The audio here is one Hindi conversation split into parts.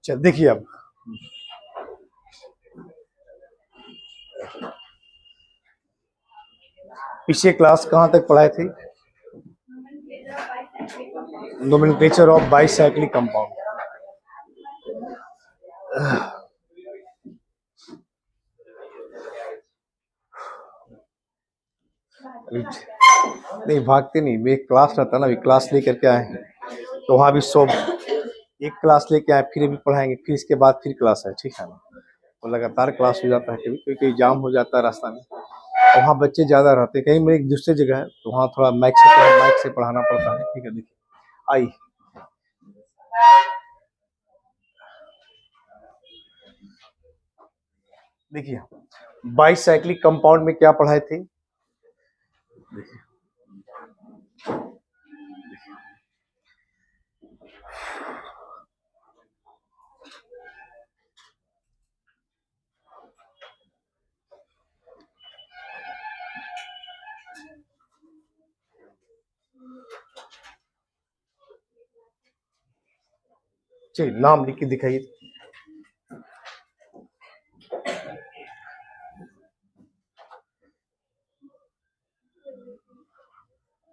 चल देखिए अब पिछले क्लास कहाँ तक पढ़ाए थे? Nomenclature of bicyclic compound. नहीं भागते नहीं, वे क्लास रहता ना, अभी क्लास लेकर के आए हैं तो वहाँ भी सब एक क्लास लेके आए, फिर भी पढ़ाएंगे, फिर इसके बाद फिर क्लास है, ठीक है ना। तो लगातार क्लास हो जाता है, कभी क्योंकि एग्जाम हो जाता है रास्ता में, और वहाँ बच्चे ज़्यादा रहते हैं, कहीं में एक दूसरे जगह है तो वहाँ थोड़ा माइक से पढ़ाना पड़ता है, ठीक है। देखिए आई देखिए बाइसाइक्लिक कंपाउंड में क्या पढ़ाए थे? चलिए नाम लिख के दिखाइए।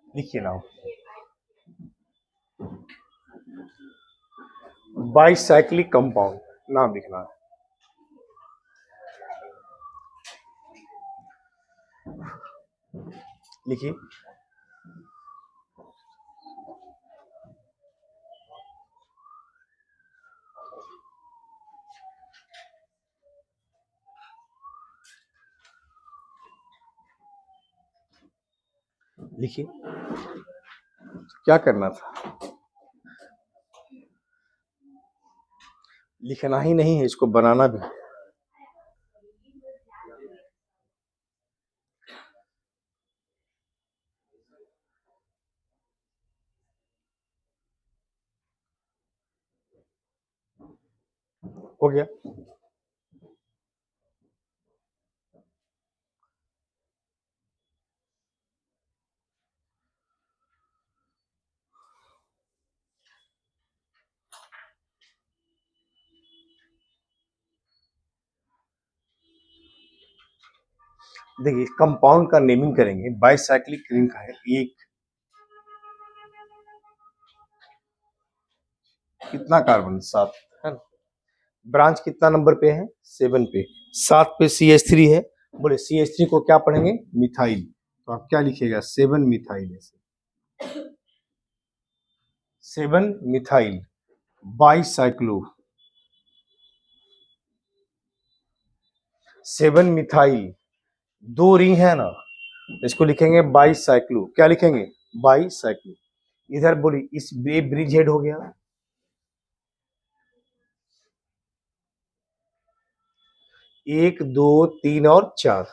लिखिए नाम, बाइसाइक्लिक कंपाउंड नाम लिखना है। लिखिए लिखिए क्या करना था? लिखना ही नहीं है, इसको बनाना भी। हो गया? देखिए कंपाउंड का नेमिंग करेंगे, बाइसाइक्लिक रिंग का है एक, कितना कार्बन? 7 है ना। ब्रांच कितना नंबर पे है? 7 पे। 7 पे CH3 है, बोले CH3 को क्या पढ़ेंगे? मिथाइल। तो आप क्या लिखिएगा? 7 मिथाइल है, 7 मिथाइल बाइसाइक्लो, 7 मिथाइल, दो रिंग है ना, इसको लिखेंगे बाइसाइक्लो। क्या लिखेंगे? बाइसाइक्लो। इधर बोली इस ब्रिज हेड हो गया, 1 2 3 और 4।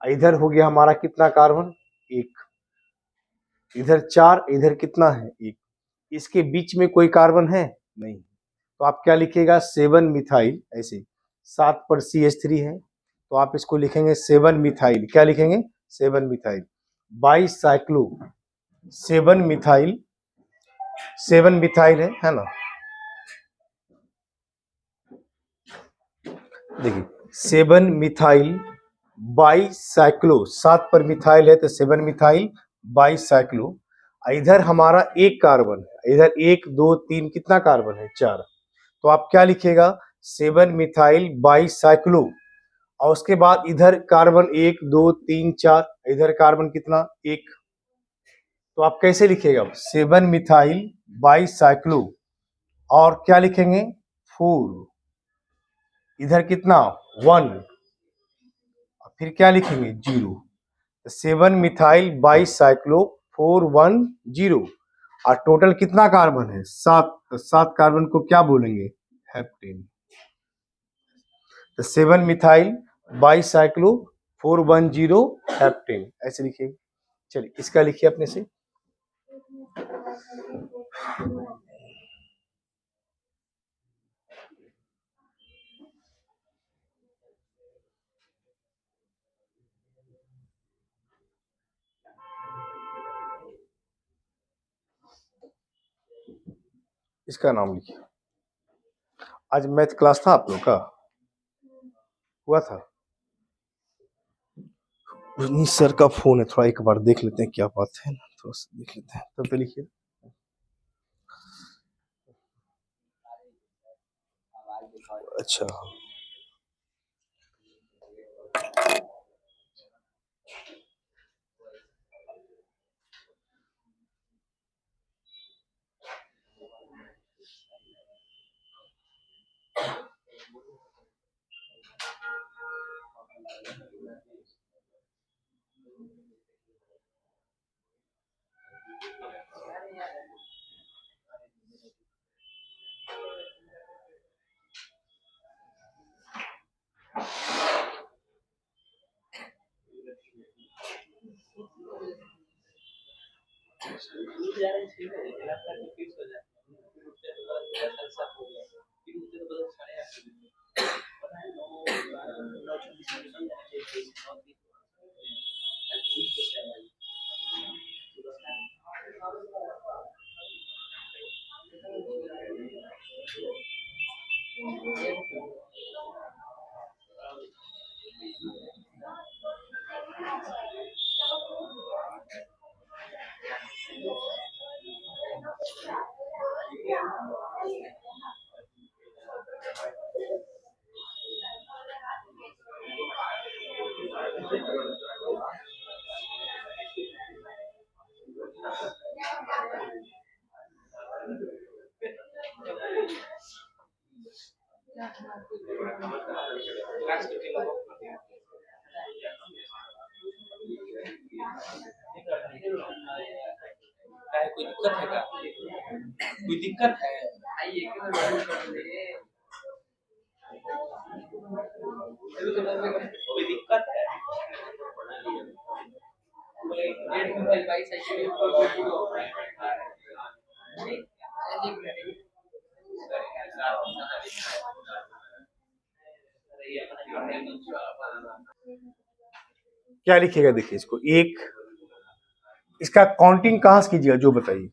इधर हो गया हमारा कितना कार्बन? 1। इधर 4, इधर कितना है? 1। इसके बीच में कोई कार्बन है? नहीं। तो आप क्या लिखिएगा? 7 मिथाइल। ऐसे 7 पर CH3 है तो आप इसको लिखेंगे 7 मिथाइल। क्या लिखेंगे? 7 मिथाइल बाइसाइक्लो। 7 मिथाइल, 7 मिथाइल है ना। देखिए 7 मिथाइल बाइसाइक्लो, 7 पर मिथाइल है तो 7 मिथाइल बाइसाइक्लो। इधर हमारा एक कार्बन है, इधर 1 2 3 कितना कार्बन है? 4। तो आप क्या लिखिएगा? 7 मिथाइल बाइसाइक्लो। और उसके बाद इधर कार्बन 1 2 3 4, इधर कार्बन कितना? 1। तो आप कैसे लिखिएगा? 7 मिथाइल बाइसाइक्लो और क्या लिखेंगे? 4। इधर कितना? 1। फिर क्या लिखेंगे? 0। 7 मिथाइल बाइसाइक्लो 410। और टोटल कितना कार्बन है? 7। तो 7 कार्बन को क्या बोलेंगे? हेप्टेन। तो 7 मिथाइल बाइसाइक्लो 410 हेप्टेन, ऐसे लिखिए। चलिए इसका लिखिए अपने से। इसका नाम लिखिए। आज मैथ क्लास था आप लोग का? हुआ था? रजनीश सर का फोन है, थोड़ा एक बार देख लेते हैं क्या बात है ना, थोड़ा सा देख लेते हैं तब तो लिखिए। अच्छा, कोई दिक्कत है क्या? कोई दिक्कत है? कोई दिक्कत है? क्या लिखिएगा देखिए इसको, एक, इसका काउंटिंग कहां से कीजिएगा जो बताइए,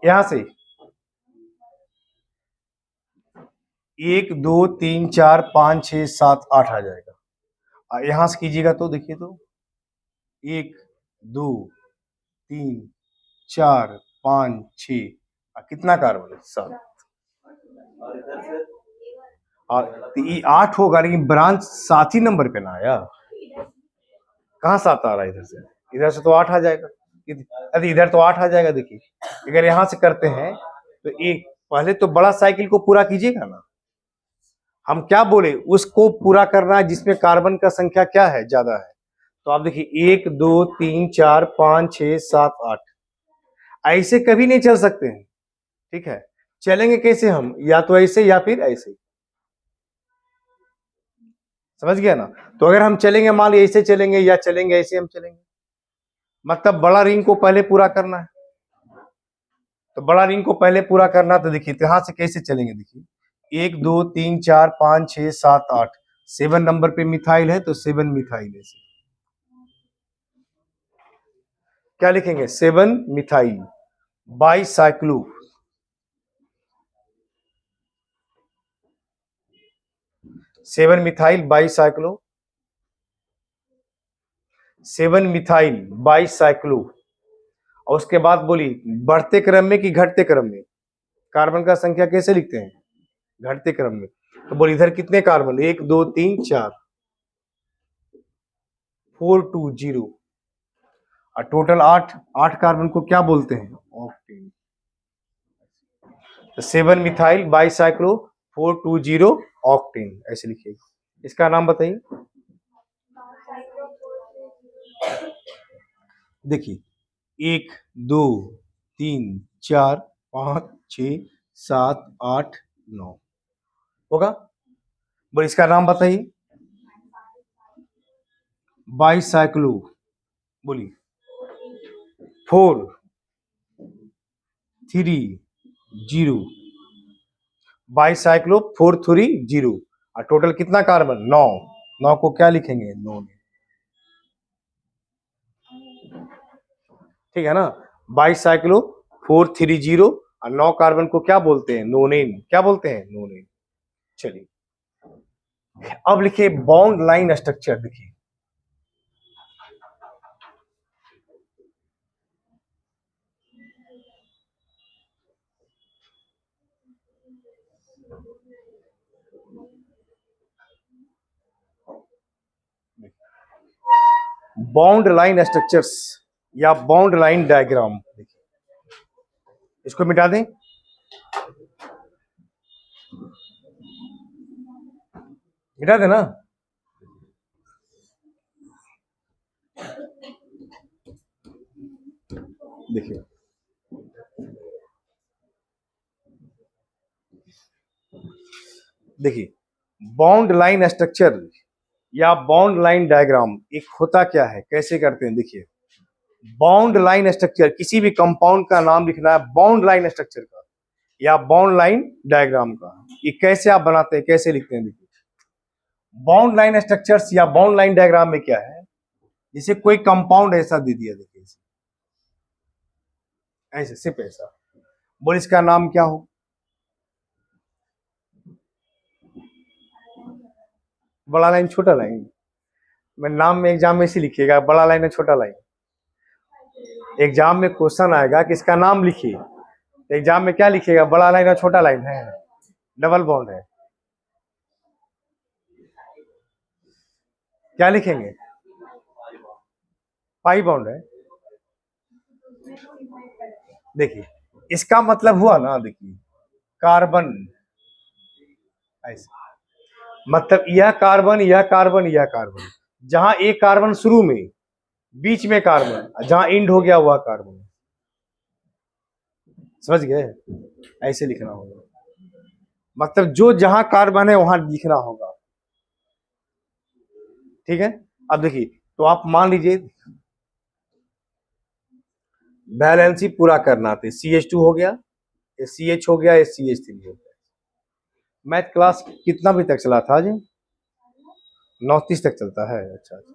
यहां से 1 2 3 4 5 6 7 8 आ जाएगा। यहां से कीजिएगा तो देखिए तो 1 2 3 4 5 6, कितना कार्बन है? 7। और तो ये 8 होगा, लेकिन ब्रांच 7 ही नंबर पे ना आया। कहाँ 7 आ रहा है? इधर से तो 8 आ जाएगा। अरे इधर तो 8 आ जाएगा। देखिए अगर यहाँ से करते हैं तो एक, पहले तो बड़ा साइकिल को पूरा कीजिएगा ना। हम क्या बोले, उसको पूरा करना है जिसमें कार्बन का संख्या क्या है, ज्यादा है। तो आप देखिए 1 2 3 4 5 6 7 8, ऐसे कभी नहीं चल सकते हैं। ठीक है, चलेंगे कैसे हम, या तो ऐसे या फिर ऐसे। समझ गया ना? तो अगर हम चलेंगे, मान लीजिए ऐसे चलेंगे या चलेंगे ऐसे, हम चलेंगे मतलब बड़ा रिंग को पहले पूरा करना है। तो बड़ा रिंग को पहले पूरा करना, तो देखिए यहां से कैसे चलेंगे। देखिए 1 2 3 4 5 6 7 8, 7 नंबर पे मिथाइल है तो 7 मिथाइल है। क्या लिखेंगे? 7 methyl bicyclo, 7 methyl bicyclo, 7 methyl bicyclo. और उसके बाद बोली बढ़ते क्रम में कि घटते क्रम में, कार्बन का संख्या कैसे लिखते हैं? घटते क्रम में। तो बोल इधर कितने कार्बन, 1 2 3 4, 4 2 0, और टोटल 8, 8 कार्बन को क्या बोलते हैं? ऑक्टेन। तो 7 मिथाइल बाईसाइक्लो 420 ऑक्टेन, ऐसे लिखिएगा। इसका नाम बताइए। देखिए 1 2 3 4 5 6 7 8 9 होगा। बोल इसका नाम बताइए। बाईसाइक्लो, बोलिए 4 3 0, बाईसाइक्लो 430, और टोटल कितना कार्बन? 9। 9 को क्या लिखेंगे? 9। ठीक है ना? बाईसाइक्लो 430 और 9 कार्बन को क्या बोलते हैं? नोनेन। क्या बोलते हैं? नोनेन। चलिए अब लिखिए बॉन्ड लाइन स्ट्रक्चर। देखिए बॉन्ड लाइन स्ट्रक्चर्स या बॉन्ड लाइन डायग्राम, इसको मिटा दें। मिटा देना। देखिए देखिए बॉन्ड लाइन स्ट्रक्चर या बॉन्ड लाइन डायग्राम एक होता क्या है, कैसे करते हैं? देखिए बॉन्ड लाइन स्ट्रक्चर, किसी भी कंपाउंड का नाम लिखना है बॉन्ड लाइन स्ट्रक्चर का या बॉन्ड लाइन डायग्राम का, ये कैसे आप बनाते हैं, कैसे लिखते हैं? देखिए बॉन्ड लाइन स्ट्रक्चर्स या बॉन्ड लाइन डायग्राम में क्या है, जैसे कोई कंपाउंड ऐसा दे दिया, देखिए ऐसे सिर्फ ऐसा, बोल इसका नाम क्या हो? बड़ा लाइन छोटा लाइन? मैं नाम में एग्जाम में इसी लिखिएगा, बड़ा लाइन है छोटा लाइन। एग्जाम में क्वेश्चन आएगा कि इसका नाम लिखिए, तो एग्जाम में क्या लिखिएगा? बड़ा लाइन है छोटा लाइन है, डबल बॉन्ड है, क्या लिखेंगे? पाई बॉन्ड है। देखिए इसका मतलब हुआ ना, देखिए कार्बन ऐसे, मतलब यह कार्बन यह कार्बन यह कार्बन, जहां एक कार्बन शुरू में, बीच में कार्बन, जहां एंड हो गया वह कार्बन। समझ गए? ऐसे लिखना होगा, मतलब जो जहां कार्बन है वहां लिखना होगा। ठीक है, अब देखिए तो आप मान लीजिए बैलेंसी पूरा करना थे, CH2 हो गया, CH हो गया, CH3 हो गया। मैथ क्लास कितना बजे तक चला था जी? 9:30 तक चलता है? अच्छा अच्छा,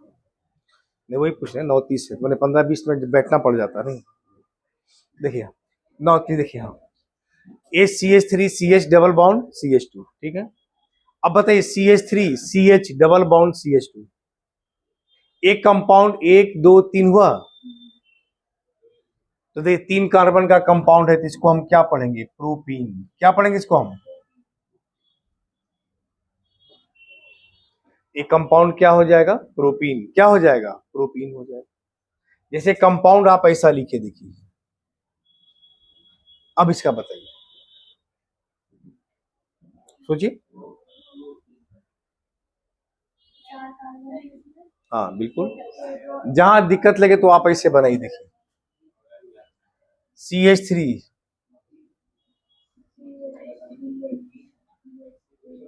नहीं वही पूछ रहे हैं, 9:30 से मैंने 15-20 मिनट बैठना पड़ जाता नहीं। देखिए 9:30, देखिए हाँ, CH3 CH double bond CH2, ठीक है। अब बताइए CH3 CH double bond CH2, एक कंपाउंड 1 2 3 हुआ, तो देखिए 3 कार्बन का कंपाउंड है, तो इसको हम क्या पढ़ेंगे? प्रोपीन। क्या पढ़ेंगे इसको हम? एक कंपाउंड क्या हो जाएगा? प्रोपीन। क्या हो जाएगा? प्रोपीन हो जाएगा। जैसे कंपाउंड आप ऐसा लिखे, देखिए अब इसका बताइए, सोचिए। हाँ बिल्कुल, जहां दिक्कत लगे तो आप ऐसे बनाइए। देखिए CH3,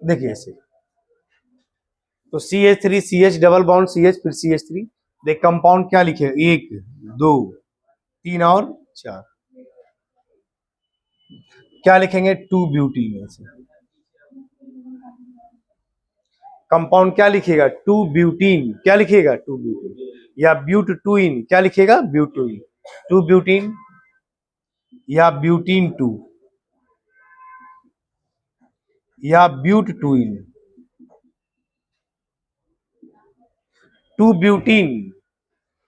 देखिए ऐसे, तो CH3 CH double bond CH, फिर CH3, देख कंपाउंड क्या लिखे? 1 2 3 और 4, क्या लिखेंगे? 2 ब्यूटीन। ऐसे कंपाउंड क्या लिखिएगा? 2 ब्यूटीन। क्या लिखिएगा? 2 ब्यूटीन। या ब्यूट टू इन, क्या लिखिएगा? ब्यूटोइन। 2 ब्यूटीन या ब्यूटीन 2 या ब्यूट टू इन, 2 ब्यूटीन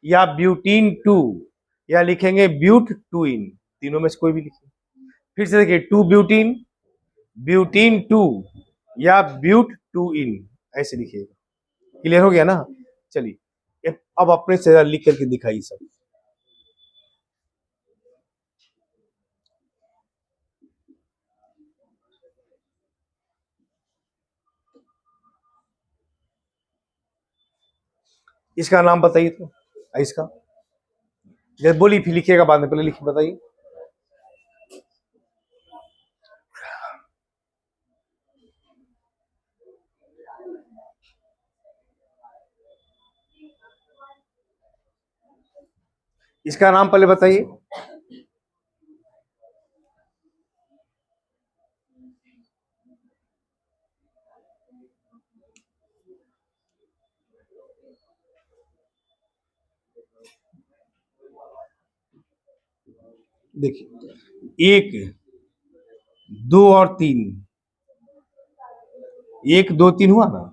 या ब्यूटीन 2, या लिखेंगे ब्यूट 2 इन, तीनों में से कोई भी लिखिए। फिर से देखिए 2 ब्यूटीन, ब्यूटीन 2 या ब्यूट 2 इन, ऐसे लिखिएगा। क्लियर हो गया ना? चलिए अब अपने से लिख करके दिखाइए सब। इसका नाम बताइए तो, इसका जब बोली फिर लिखिएगा, बाद में पहले लिखिए, बताइए। इसका नाम पहले बताइए। देखिए 1 2 और 3, 1 2 3 हुआ ना।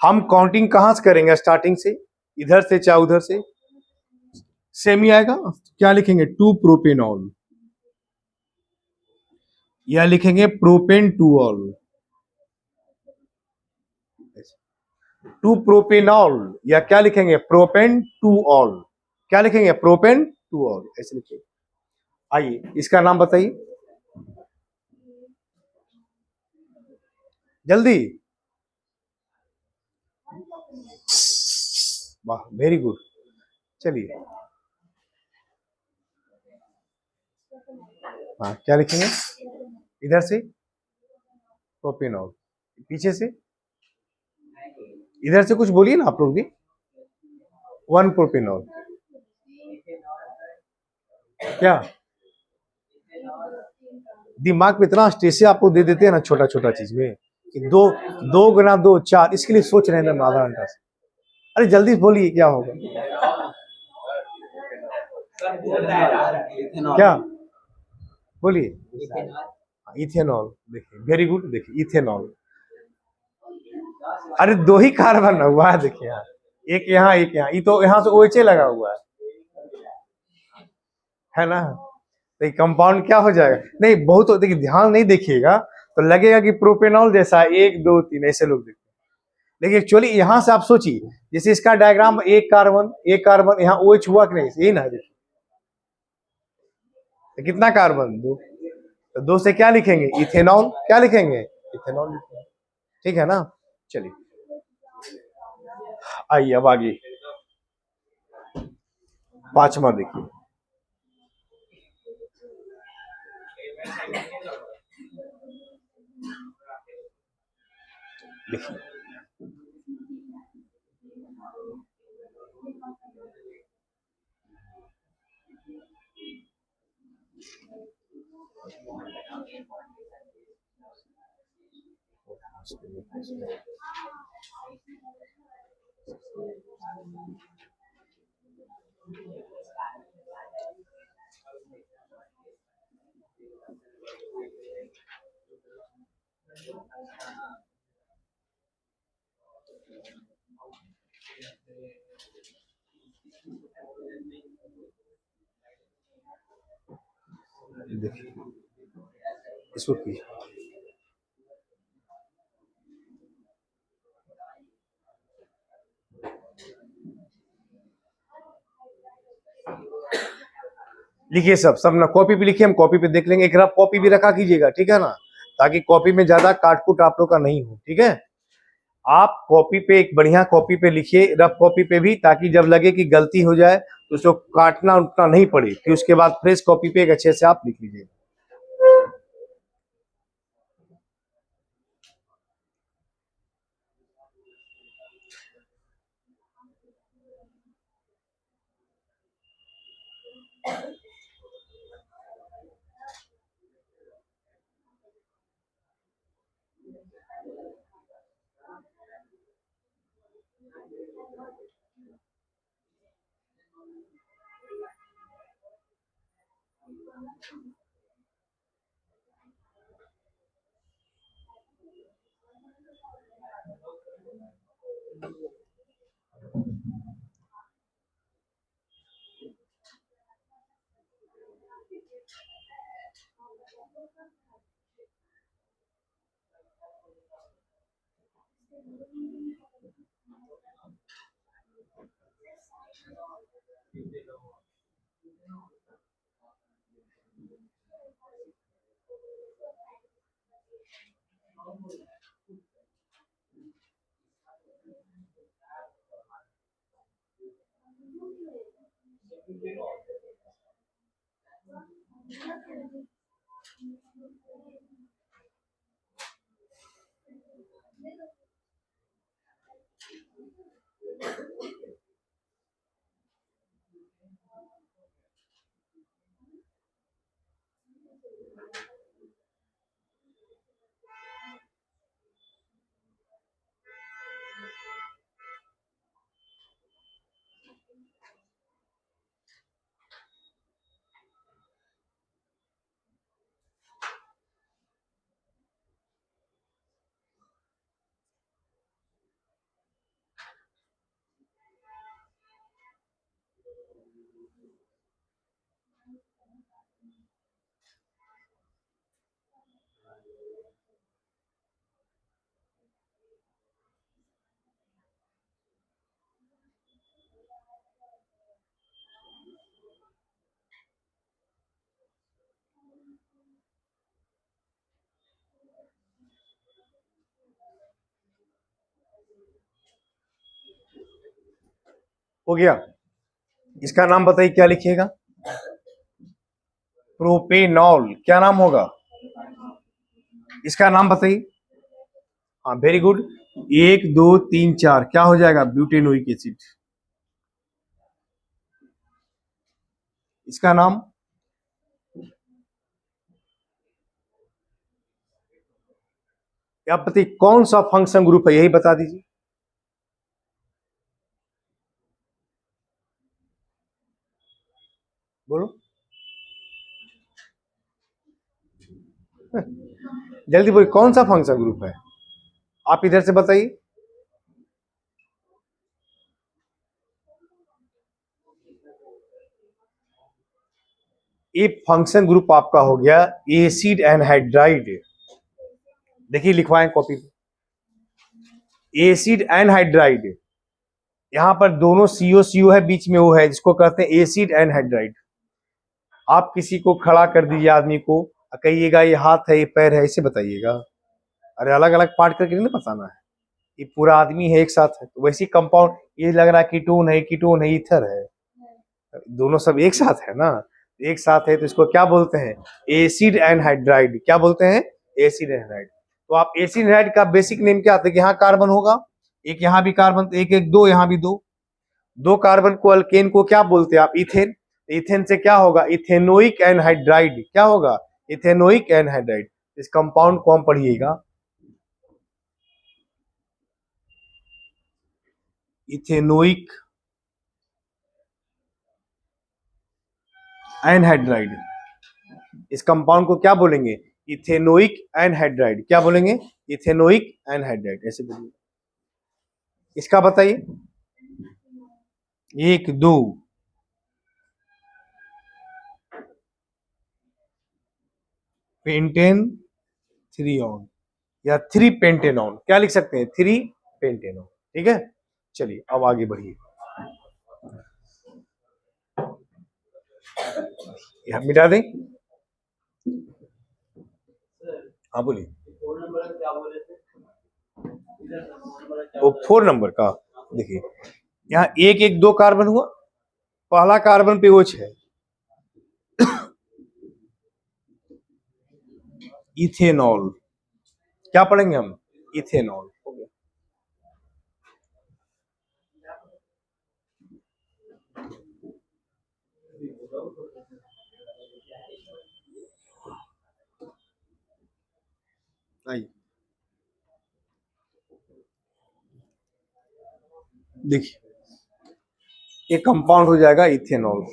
हम काउंटिंग कहां से करेंगे? स्टार्टिंग से, इधर से चाहे उधर से, सेम ही आएगा। क्या लिखेंगे? 2 प्रोपेनॉल, या लिखेंगे प्रोपेन 2 ऑल, 2 प्रोपेनॉल, या क्या लिखेंगे? Propane 2 all. क्या लिखेंगे? प्रोपेन 2 ऑल, ऐसे लिखिए। आइए इसका नाम बताइए जल्दी। वाह, वेरी गुड। चलिए, हाँ क्या लिखेंगे? इधर से प्रोपेनॉल, पीछे से, इधर से कुछ बोलिए ना आप लोग भी। 1 प्रोपेनॉल, क्या दिमाग पे इतना स्ट्रेस आपको दे देते हैं ना छोटा छोटा चीज में, कि दो, 2 गुना 2 4, इसके लिए सोच रहे हैं हम आधा घंटा से। अरे जल्दी बोलिए क्या होगा? क्या बोलिए? इथेनॉल, देखिए वेरी गुड, देखिए इथेनॉल। अरे 2 ही कार्बन हुआ है, देखिए यहाँ, एक यहाँ एक यहाँ, ये तो यहाँ से OH लगा हुआ है ना। तो ये कंपाउंड क्या हो जाएगा? नहीं बहुत, देखिए ध्यान नहीं देखिएगा तो लगेगा कि प्रोपेनॉल जैसा 1 2 3 ऐसे लोग देखते हैं। लेकिन एक्चुअली यहाँ से आप सोचिए, जैसे इसका डायग्राम, एक कार्बन यहाँ OH हुआ कि नहीं? यही ना, देखिए तो कितना कार्बन? 2। तो 2 से क्या लिखेंगे? इथेनॉल। क्या लिखेंगे? इथेनॉल लिखेंगे। ठीक है ना। चलिए आइए अब आगे, 5वां देखिए। देखिए देखिए इसको की, लिखिए सब ना कॉपी पे लिखिए, हम कॉपी पे देख लेंगे। एक रफ कॉपी भी रखा कीजिएगा, ठीक है ना, ताकि कॉपी में ज्यादा काटकूट आप लोग का नहीं हो। ठीक है, आप कॉपी पे, एक बढ़िया कॉपी पे लिखिए, रफ कॉपी पे भी, ताकि जब लगे कि गलती हो जाए तो उसको काटना उठना नहीं पड़े। फिर उसके बाद फ्रेश कॉपी पे एक अच्छे से आप लिख लीजिए। हो गया। इसका नाम बताइए, क्या लिखिएगा? प्रोपेनॉल। क्या नाम होगा इसका? नाम बताइए। हाँ, वेरी गुड। 1 2 3 4 क्या हो जाएगा? Butanoic acid. इसका नाम? आप बताइए कौन सा फंक्शन ग्रुप है, यही बता दीजिए। बोलो जल्दी बोलिए, कौन सा फंक्शन ग्रुप है? आप इधर से बताइए। ये फंक्शन ग्रुप आपका हो गया एसिड एनहाइड्राइड। देखिए लिखवाएं कॉपी पे, एसिड एनहाइड्राइड। यहां पर दोनों सीओ सीओ है, बीच में वो है जिसको कहते हैं एसिड एनहाइड्राइड। आप किसी को खड़ा कर दीजिए, आदमी को, कहिएगा ये हाथ है ये पैर है, ऐसे बताइएगा। अरे अलग अलग पार्ट करके नहीं बताना है। ये पूरा आदमी है एक साथ है, तो वैसे कंपाउंड ये लग रहा है कीटोन है ईथर है, दोनों सब एक साथ है ना। एक साथ है तो इसको क्या बोलते हैं? Acid anhydride. क्या बोलते हैं? एसिड एनहाइड। तो आप एसिड एनहाइड का बेसिक नेम क्या आता है कि यहाँ कार्बन होगा, एक यहाँ भी कार्बन, तो एक एक दो, यहाँ भी दो। दो कार्बन को अल्केन को क्या बोलते हैं आप? इथेन। इथेन से क्या होगा? Ethanoic anhydride. क्या होगा? Ethanoic anhydride. इस कंपाउंड को हम पढ़िएगा, इथेनोइक एनहाइड्राइड। इस कंपाउंड को क्या बोलेंगे? Ethanoic anhydride. क्या बोलेंगे? इथेनोइक एनहाइड्राइड, ऐसे बोलिए। इसका बताइए। 1 2 पेंटेन 3 ऑन या 3 पेंटेनॉन। क्या लिख सकते हैं? 3 पेंटेनॉन। ठीक है, चलिए अब आगे बढ़िए। यह मिटा दें। हाँ बोलिए। वो 4 नंबर का देखिए, यहाँ एक एक दो कार्बन हुआ, पहला कार्बन पे OH है, इथेनॉल। क्या पढ़ेंगे हम? इथेनॉल। हो गया। आइए देखिए, ये कंपाउंड हो जाएगा इथेनॉल।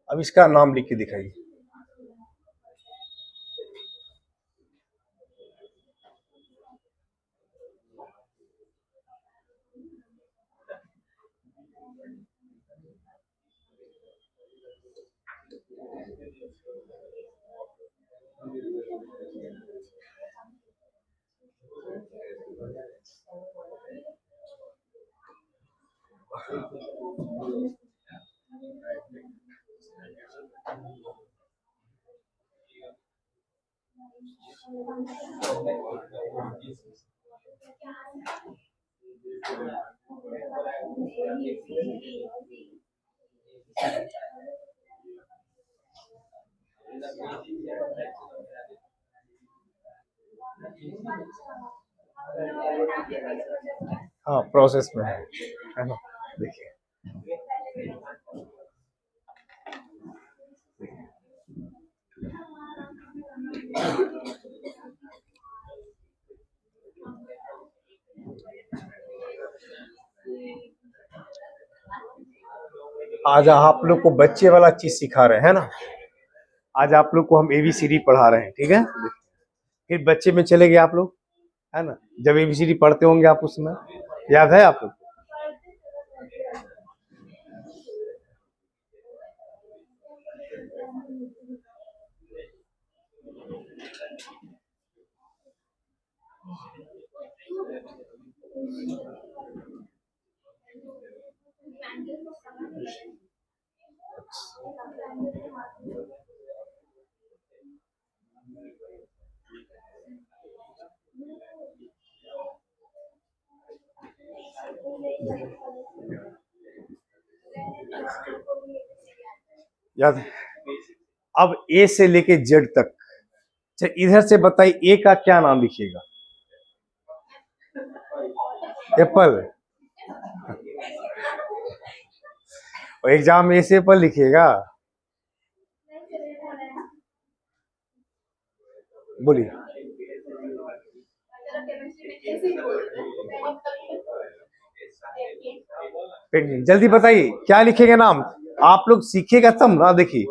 अब इसका नाम लिख के दिखाइए। हाँ प्रोसेस में है ना। देखिए आज आप लोग को बच्चे वाला चीज सिखा रहे हैं ना। आज आप लोग को हम एबीसीडी पढ़ा रहे हैं, ठीक है। फिर बच्चे में चले गए आप लोग, है ना। जब एबीसीडी पढ़ते होंगे आप उसमें, याद है आप लोग? याद है। अब ए से लेके जेड तक, अच्छा इधर से बताइए ए का क्या नाम लिखिएगा? एप्पल। और एग्जाम में ए से एप्पल लिखिएगा? बोलिए। पेंटिंग, जल्दी बताइए क्या लिखेगा नाम? आप लोग सीखेगा तब ना, देखिए।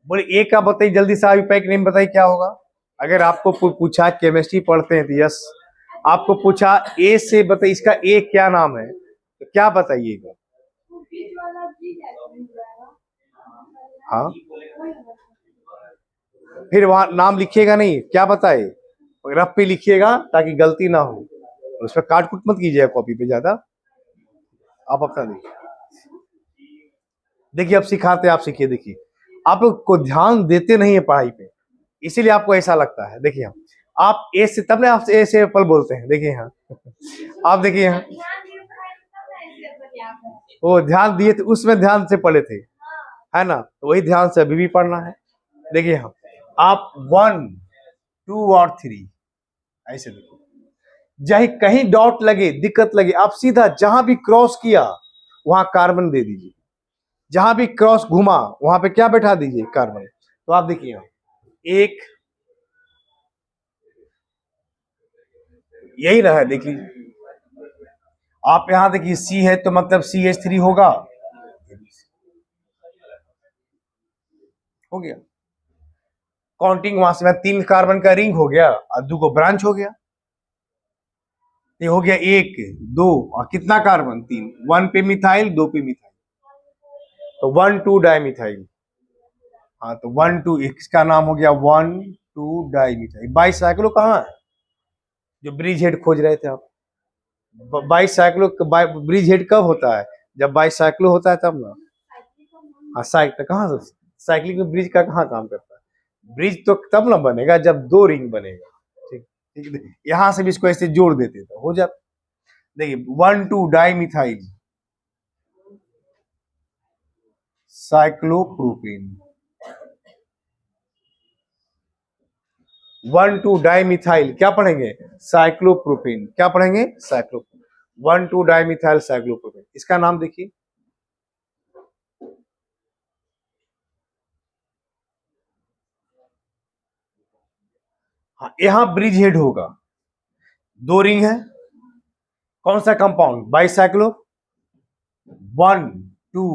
बोले ए का बताइए जल्दी से, पैक नेम बताइए क्या होगा। अगर आपको पूछा केमिस्ट्री पढ़ते हैं तो यस, आपको पूछा ए से बताइए इसका ए क्या नाम है, तो क्या बताइएगा? हाँ, फिर वहां नाम लिखिएगा नहीं, क्या बताए, रफ पे लिखिएगा ताकि गलती ना हो। उस पर काट कुट मत कीजिएगा कॉपी पे ज्यादा, आप अपना देखिए। देखिए अब सिखाते आप सीखिए। देखिए आप लोग को ध्यान देते नहीं है पढ़ाई पे, इसीलिए आपको ऐसा लगता है। देखिए हम, आप ए से, तब ना आप ए से एप्पल बोलते हैं। देखिए यहाँ आप देखिए यहाँ, वो ध्यान दिए थे उसमें, ध्यान से पढ़े थे, है ना, तो वही ध्यान से अभी भी पढ़ना है। देखिए हम, आप 1 2 और 3 ऐसे देखिए, चाहे कहीं डॉट लगे दिक्कत लगे, आप सीधा जहां भी क्रॉस किया वहां कार्बन दे दीजिए, जहां भी क्रॉस घुमा वहां पे क्या बैठा दीजिए, कार्बन। तो आप देखिए एक, यही रहा, देख लीजिए आप यहां देखिए सी है तो मतलब CH3 होगा, हो गया काउंटिंग। वहां से 3 कार्बन का रिंग हो गया और 2 को ब्रांच हो गया, ये हो गया 1 2 और कितना कार्बन 3, 1 पे मिथाइल 2 पे मिथाइल, तो 1 2 डाइमिथाइल। हाँ तो 1 2, इसका नाम हो गया 1 2 डाइमिथाइल। बाईसाइक्लो कहाँ है, जो ब्रिज हेड खोज रहे थे आप? बाईसाइक्लो ब्रिज हेड कब होता है? जब बाईसाइक्लो होता है तब ना। हाँ साइकिल कहाँ से, साइक्लिंग में ब्रिज का कहाँ काम करता है? ब्रिज तो तब ना बनेगा जब 2 रिंग बनेगा, ठीक ठीक है? यहां से भी इसको ऐसे जोड़ देते तो हो जाता। देखिए 1 2 डाइमिथाइल साइक्लोप्रोपेन, 1 2 डाइमिथाइल क्या पढ़ेंगे, साइक्लोप्रोपेन। क्या पढ़ेंगे, साइक्लोप्रोपेन। 1 2 डाइमिथाइल साइक्लोप्रोपेन, इसका नाम देखिए। हाँ यहां ब्रिज हेड होगा, 2 रिंग है, कौन सा कंपाउंड, बाईसाइक्लो। 1 2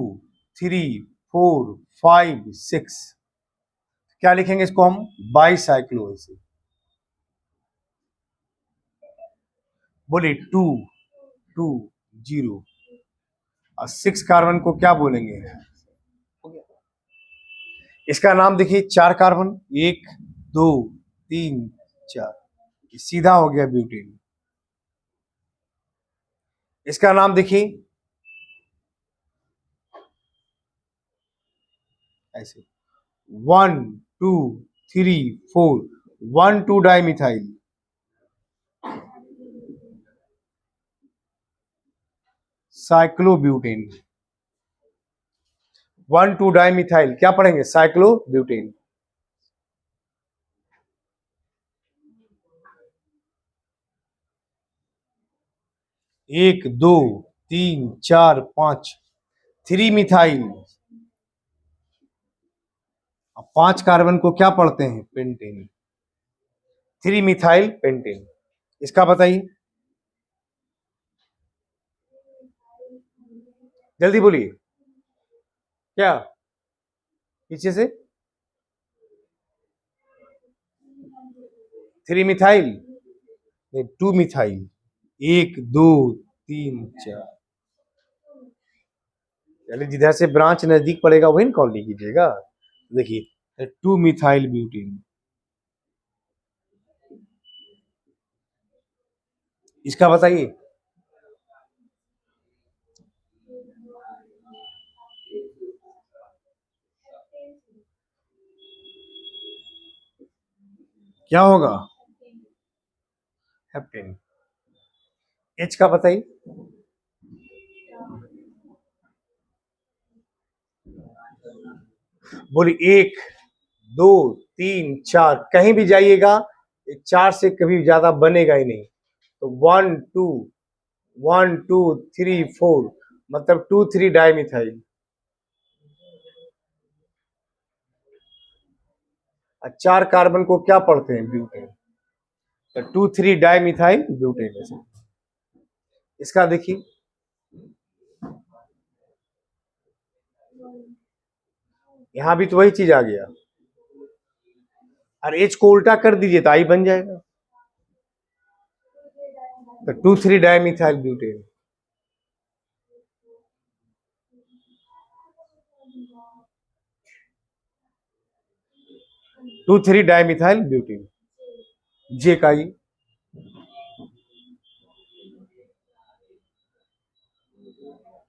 3 4 5 6, क्या लिखेंगे इसको हम, बाईसाइक्लो। ऐसे बोले 2 2 0 और 6 कार्बन को क्या बोलेंगे, इसका नाम देखिए, 4 कार्बन, 1 2 3 4, सीधा हो गया ब्यूटेन। इसका नाम देखिए ऐसे, 1 2 3 4, 1 2 डाइमिथाइल साइक्लोब्यूटेन। 1 2 डाइमिथाइल क्या पढ़ेंगे, साइक्लोब्यूटेन। एक 2 3 4 5, 3 मिथाइल, 5 कार्बन को क्या पढ़ते हैं, पेंटेन। 3 मिथाइल पेंटेन, इसका बताइए जल्दी बोलिए, क्या पीछे से, 3 मिथाइल, नहीं 2 मिथाइल, 1 2 3 4, यानी जिधर से ब्रांच नजदीक पड़ेगा वही कॉल कीजिएगा। देखिए 2 मिथाइल ब्यूटेन, इसका बताइए। क्या होगा? हेप्टेन। एच का बताइए। बोलिए 1 2 3 4, कहीं भी जाइएगा 4 से कभी ज्यादा बनेगा ही नहीं। तो 1 2 1 2 3 4, मतलब 2 3 डाइमिथाइल। 4 कार्बन को क्या पढ़ते हैं? ब्यूटेन। तो 2 3 डाइमिथाइल ब्यूटेन है। इसका देखिए, यहां भी तो वही चीज आ गया, और एच को उल्टा कर दीजिए तो आई बन जाएगा। तो 2 3 dimethyl butane. Two three dimethyl butane. जे का ये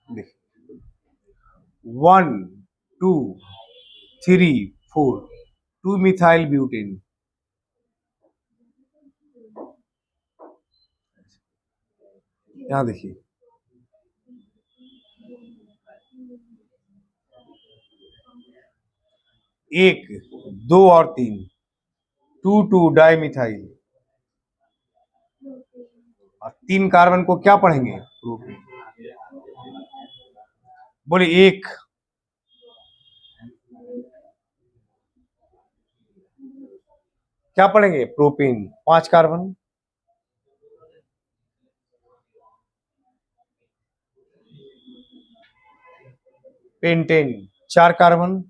देखिए 1 2 3 4, 2 मिथाइल ब्यूटेन। यहां देखिए 1 2 और 3, 2 2 डाइमिथाइल। और 3 कार्बन को क्या पढ़ेंगे? प्रोपेन। बोले 1, क्या पढ़ेंगे? Propane. 5 carbon, pentane. 4 carbon,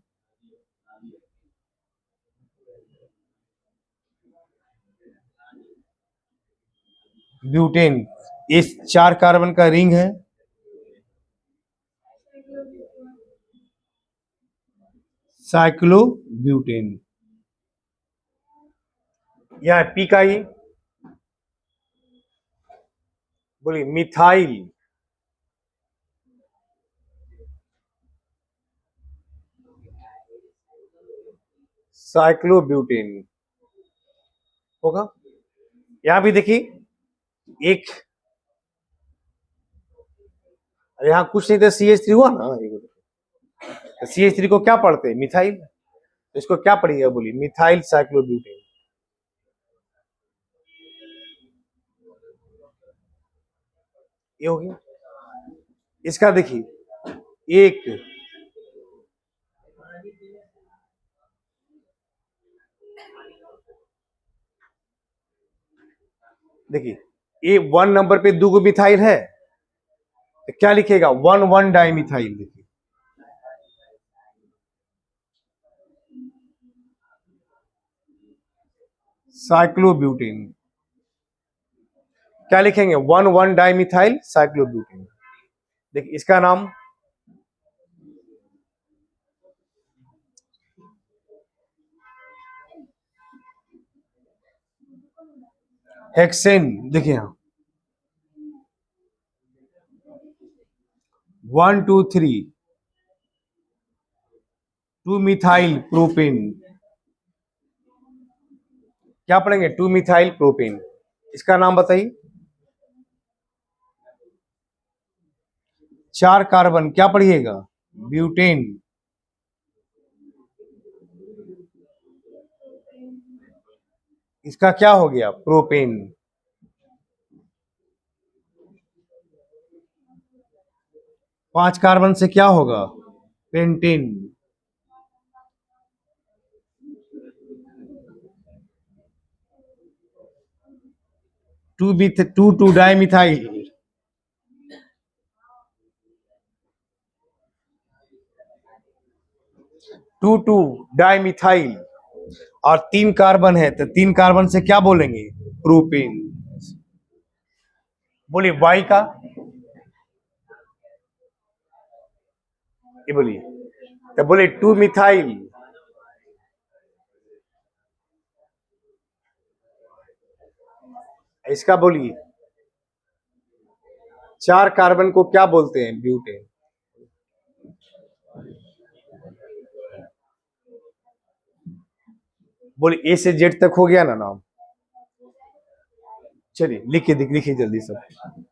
butane. इस 4 कार्बन का रिंग है साइक्लोब्यूटेन। यह पी का ये, बोलिए मिथाइल साइक्लोब्यूटेन होगा। यहां भी देखिए एक, यहां कुछ नहीं था, CH3 हुआ ना। CH3 को क्या पढ़ते हैं? मिथाइल। तो इसको क्या पढ़िएगा? बोलिए मिथाइल साइक्लोब्यूटेन। ये हो गया। इसका देखिए एक, देखिए ये 1 नंबर पे 2 मिथाइल है, तो क्या लिखेगा? 1 1 डाइमिथाइल। देखिए साइक्लोब्यूटेन, क्या लिखेंगे? 1 1 डाइमिथाइल साइक्लोब्यूटेन। देखिए इसका नाम हेक्सेन। देखिए यहां 1 2 3, 2 मिथाइल प्रोपेन। क्या पढ़ेंगे? 2 मिथाइल प्रोपेन। इसका नाम बताइए। 4 कार्बन, क्या पढ़िएगा? ब्यूटेन। इसका क्या हो गया? प्रोपेन। 5 कार्बन से क्या होगा? पेंटेन। 2 2 dimethyl, 2 2 dimethyl. और 3 कार्बन है तो 3 कार्बन से क्या बोलेंगे? प्रोपेन। बोलिए वाई का, ये बोलिए, तो बोले 2 मिथाइल, इसका बोलिए 4 कार्बन को क्या बोलते हैं? ब्यूटेन। बोलिए ए से जेड तक हो गया ना नाम? चलिए लिखिए जल्दी सब।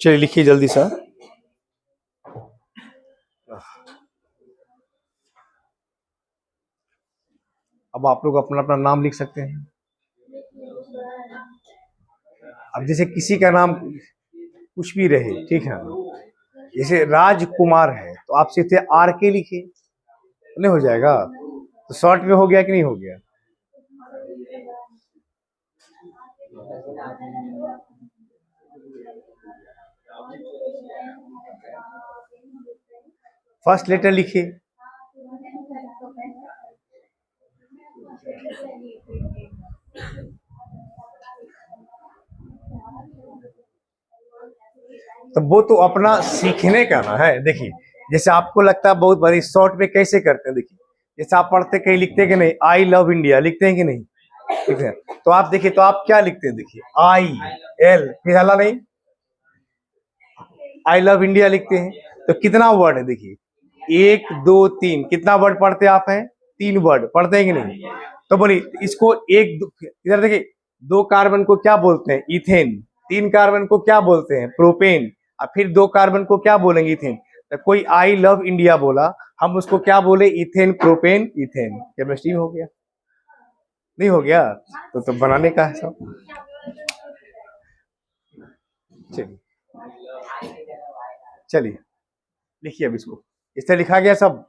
चलिए लिखिए जल्दी सा। अब आप लोग अपना अपना नाम लिख सकते हैं। अब जैसे किसी का नाम कुछ भी रहे, ठीक है, जैसे राजकुमार है तो आप सीधे आर के लिखिए, नहीं हो जाएगा? तो शॉर्ट में हो गया कि नहीं हो गया? फर्स्ट लेटर लिखिए। तो वो तो अपना सीखने का ना है। देखिए जैसे आपको लगता है बहुत बड़ी, शॉर्ट में कैसे करते हैं, देखिए जैसे आप पढ़ते कहीं लिखते हैं कि नहीं, आई लव इंडिया लिखते हैं कि नहीं, ठीक है, तो आप देखिए तो आप क्या लिखते हैं, देखिए आई एल, फिर हला नहीं, आई लव इंडिया लिखते हैं। तो कितना वर्ड है, देखिए 1 2 3, कितना वर्ड पढ़ते आप हैं? 3 वर्ड पढ़ते हैं कि नहीं? तो बोलिए इसको इधर देखिए, 2 कार्बन को क्या बोलते हैं? इथेन। 3 कार्बन को क्या बोलते हैं? प्रोपेन। और फिर 2 कार्बन को क्या बोलेंगे? इथेन। तो कोई आई लव इंडिया बोला, हम उसको क्या बोले? Ethane propane ethane. केमिस्ट्री हो गया, नहीं हो गया? तो बनाने का है सब। चलिए चलिए लिखिए अब इसको, इससे लिखा गया सब।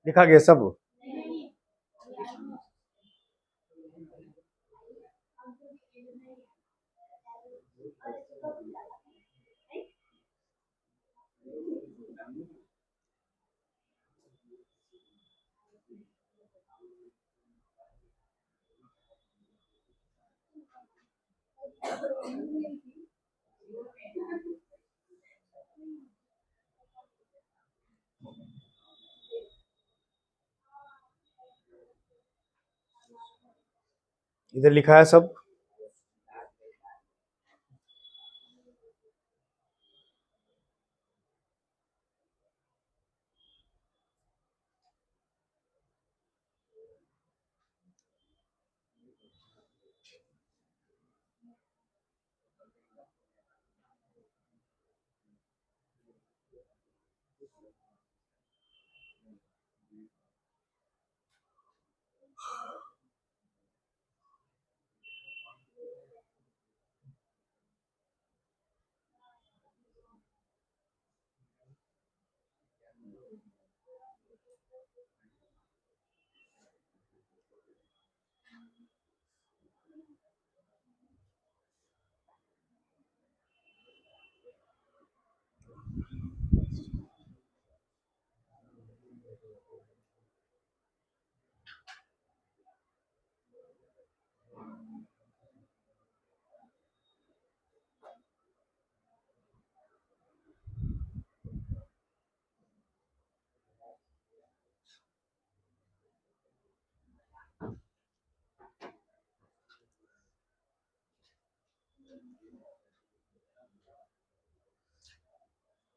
लिखा गया सब। इधर लिखा है सब।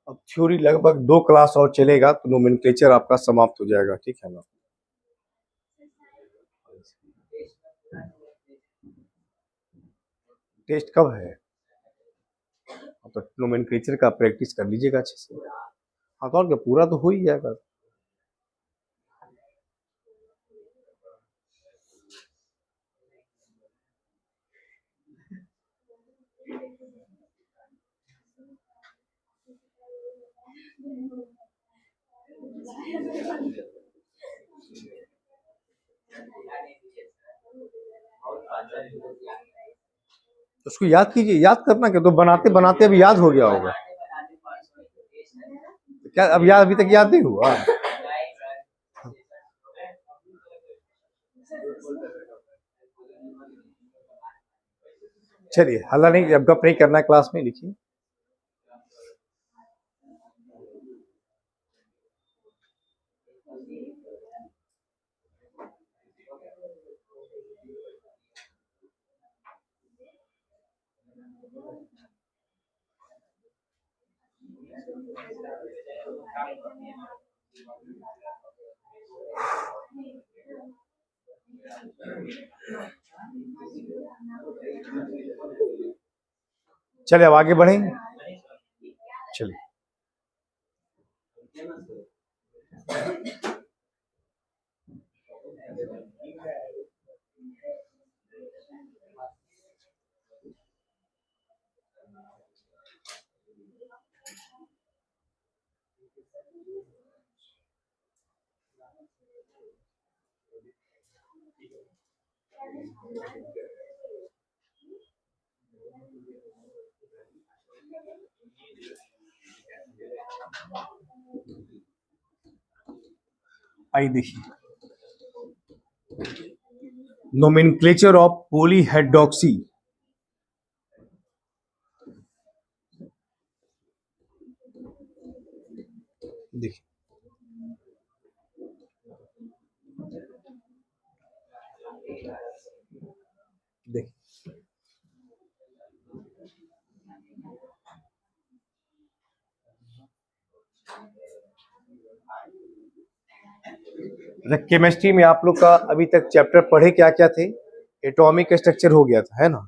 अब थ्योरी लगभग 2 क्लास और चलेगा तो नोमेनक्लेचर आपका समाप्त हो जाएगा, ठीक है ना। टेस्ट कब है? तो नोमेनक्लेचर का प्रैक्टिस कर लीजिएगा अच्छे से। हाँ तो और क्या, पूरा तो हो ही जाएगा। उसको याद कीजिए, याद करना क्या, तो बनाते बनाते अभी याद हो गया होगा। क्या अब याद, अभी तक याद नहीं हुआ? चलिए हल्ला नहीं, अब गप नहीं करना है क्लास में, लिखिए। चलिए अब आगे बढ़ेंगे। चलिए आइए देखिए, नोमेनक्लेचर ऑफ पॉलीहेड्रॉक्सी। देखिए देखिए केमिस्ट्री में आप लोग का अभी तक चैप्टर पढ़े क्या क्या थे? एटॉमिक स्ट्रक्चर हो गया था, है ना,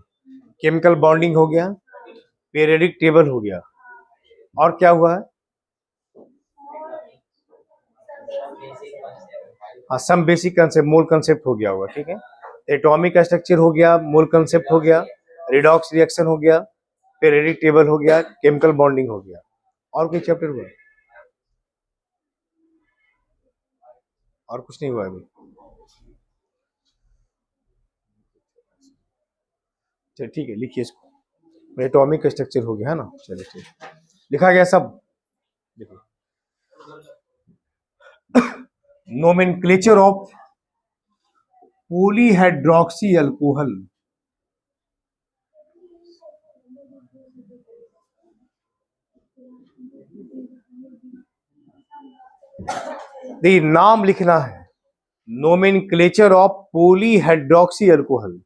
केमिकल बॉन्डिंग हो गया, पीरियोडिक टेबल हो गया, और क्या हुआ है? हाँ, some basic concept, mole concept हो गया होगा, ठीक है। एटॉमिक स्ट्रक्चर हो गया, मोल कंसेप्ट हो गया, रिडॉक्स रिएक्शन हो गया, पीरियोडिक टेबल हो गया, केमिकल बॉन्डिंग हो गया, और कोई चैप्टर हुआ? और कुछ नहीं हुआ अभी? चलिए ठीक है, लिखिए इसको। एटॉमिक स्ट्रक्चर हो गया है ना, चलिए ठीक, लिखा गया सब। देखो नोमेनक्लेचर ऑफ पॉलीहाइड्रोक्सी अल्कोहल। देखिए नाम लिखना है, nomenclature of polyhydroxy alcohol.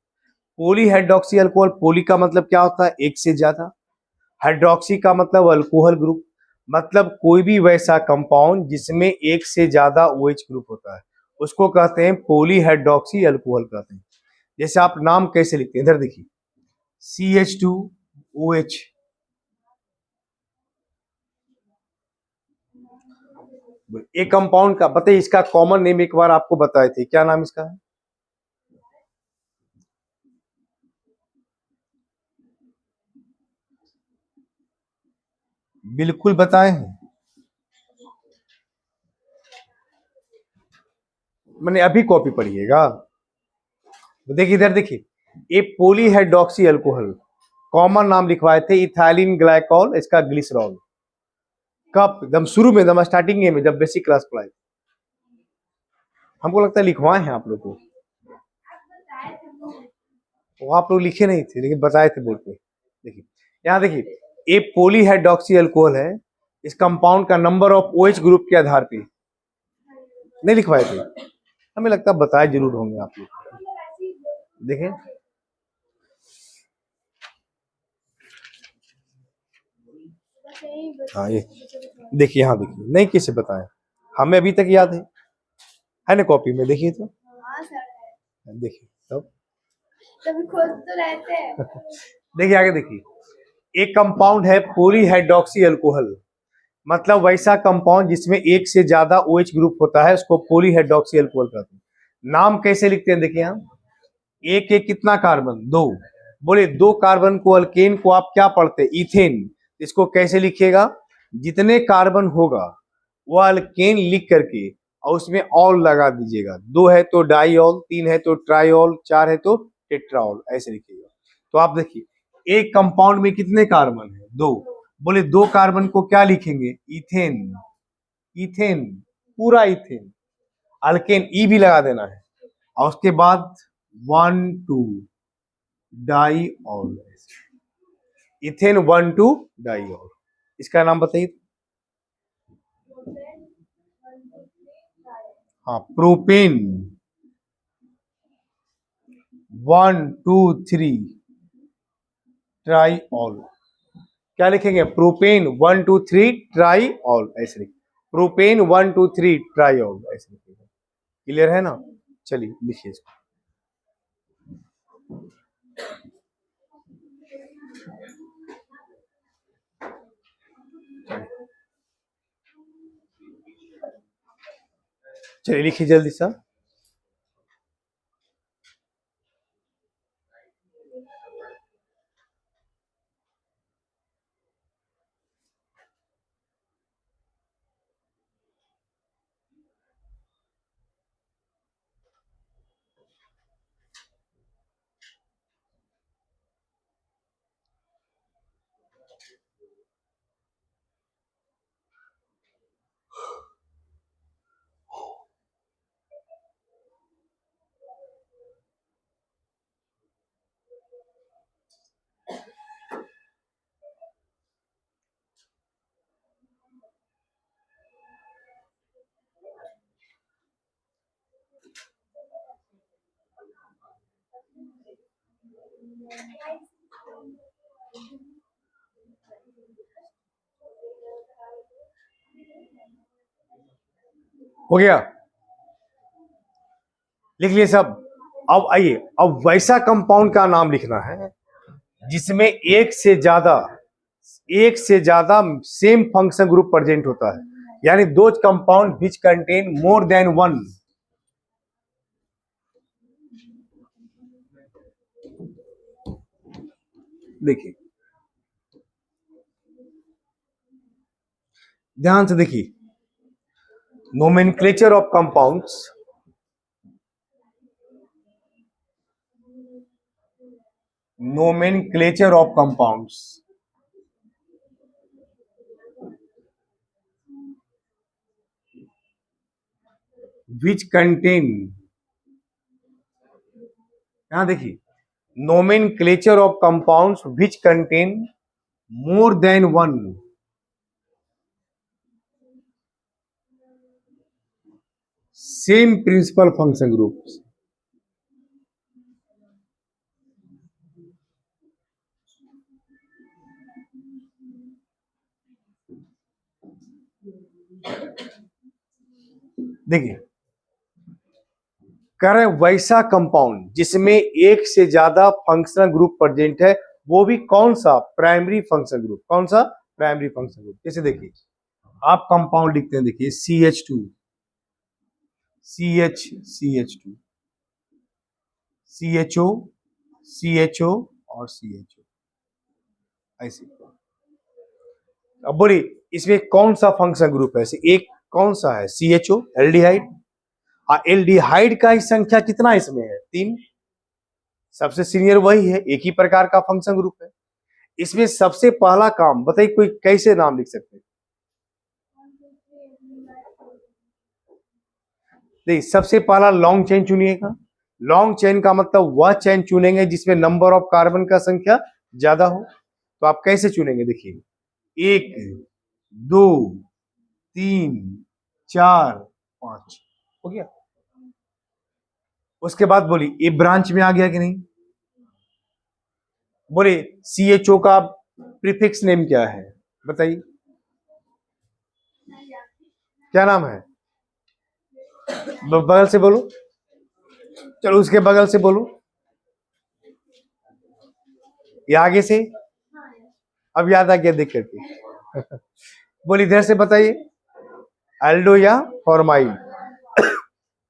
Polyhydroxy alcohol, poly का मतलब क्या होता है, एक से ज्यादा, हाइड्रोक्सी का मतलब अल्कोहल ग्रुप, मतलब कोई भी वैसा कंपाउंड जिसमें एक से ज्यादा OH ग्रुप होता है उसको कहते हैं पॉलीहाइड्रोक्सी अल्कोहल कहते हैं। जैसे आप नाम कैसे लिखते हैं, इधर देखिए CH2OH, एक कंपाउंड का बताइए, इसका कॉमन नेम एक बार आपको बताए थे, क्या नाम इसका है? बिल्कुल बताए हैं, मैंने अभी कॉपी पढ़िएगा। तो देखिए इधर देखिए, ये पॉलीहाइड्रोक्सी अल्कोहल, कॉमन नाम लिखवाए थे इथाइलिन ग्लाइकॉल, इसका ग्लिसरॉल। कब? एकदम शुरू में, एकदम स्टार्टिंग में, जब बेसिक क्लास पढ़ाई, हमको लगता है लिखवाए हैं आप लोग को, वो आप लोग लिखे नहीं थे लेकिन बताए थे बोर्ड पे। देखिए यहाँ देखिए, ये पॉलीहाइड्रोक्सी अल्कोहल है, इस कंपाउंड का नंबर ऑफ OH ग्रुप के आधार पे नहीं लिखवाए थे, हमें लगता है बताए जरूर होंगे आप लोग। देखें हाँ, ये देखिए, यहाँ देखिए, नहीं किसे बताएं, हमें अभी तक याद है ना कॉपी में, देखिए तो, देखिए तब तभी खोज तो रहते हैं। देखिए आगे देखिए, एक कंपाउंड है पॉलीहाइड्रोक्सी अल्कोहल, मतलब वैसा कंपाउंड जिसमें एक से ज्यादा OH ग्रुप होता है उसको पॉलीहाइड्रोक्सी अल्कोहल कहते हैं। नाम कैसे लिखते हैं, देखिए यहाँ एक एक कितना कार्बन, दो, बोले दो कार्बन को, अल्केन को आप क्या पढ़ते हैं, इथेन, इसको कैसे लिखिएगा, जितने कार्बन होगा वो अल्केन लिख करके और उसमें ऑल लगा दीजिएगा, दो है तो डाईऑल, तीन है तो ट्राईऑल, चार है तो टेट्राऑल, ऐसे लिखिएगा। तो आप देखिए एक कंपाउंड में कितने कार्बन है, दो, बोले दो कार्बन को क्या लिखेंगे, इथेन, इथेन, पूरा इथेन, अल्केन ई भी लगा देना है, और उसके बाद 1 2 डाईऑल, इथेन 1 2 डाईऑल, इसका नाम बताइए। हाँ, प्रोपेन 1 2 3 ट्राईऑल, क्या लिखेंगे, प्रोपेन 1 2 3 ट्राईऑल, ऐसे लिखेंगे, प्रोपेन 1 2 3 ट्राईऑल, ऐसे लिखेंगे। क्लियर है ना? चलिए लिखिए इसको। चलिए लिखिए जल्दी सा। हो गया, लिख लिए सब। अब आइए, अब वैसा कंपाउंड का नाम लिखना है जिसमें एक से ज्यादा सेम फंक्शन ग्रुप प्रेजेंट होता है, यानी दो compound which contain more than one. देखिए ध्यान से देखिए, nomenclature of compounds, nomenclature of compounds, which contain, यहां देखिए, nomenclature of compounds which contain more than one, same principal function groups. देखिए, कह रहे वैसा कंपाउंड जिसमें एक से ज्यादा फंक्शनल ग्रुप प्रेजेंट है, वो भी कौन सा, प्राइमरी फंक्शनल ग्रुप। कौन सा, प्राइमरी फंक्शनल ग्रुप। जैसे देखिए, आप कंपाउंड लिखते हैं, देखिए CH2, CH2, CHO, CHO और CHO, ऐसे। अब बोलिए इसमें कौन सा फंक्शनल ग्रुप है, एक कौन सा है, CHO, एल्डिहाइड। एल्डिहाइड का ही संख्या कितना इसमें है, 3। सबसे सीनियर वही है, एक ही प्रकार का फंक्शन ग्रुप है। इसमें सबसे पहला काम बताइए, कोई कैसे नाम लिख सकते हैं। देखिए, सबसे पहला लॉन्ग चेन चुनिएगा। लॉन्ग चेन का मतलब वह चेन चुनेंगे जिसमें नंबर ऑफ कार्बन का संख्या ज्यादा हो। तो आप कैसे चुनेंगे, देखिए 1 2 3 4 5, हो गया। उसके बाद बोलिए ये ब्रांच में आ गया कि नहीं। बोलिए CHO का प्रीफिक्स नेम क्या है, बताइए क्या नाम है, बगल से बोलो, चलो उसके बगल से बोलो, ये आगे से, अब याद आ गया देख करके। बोलिए इधर से बताइए, एल्डो या फॉर्माइल।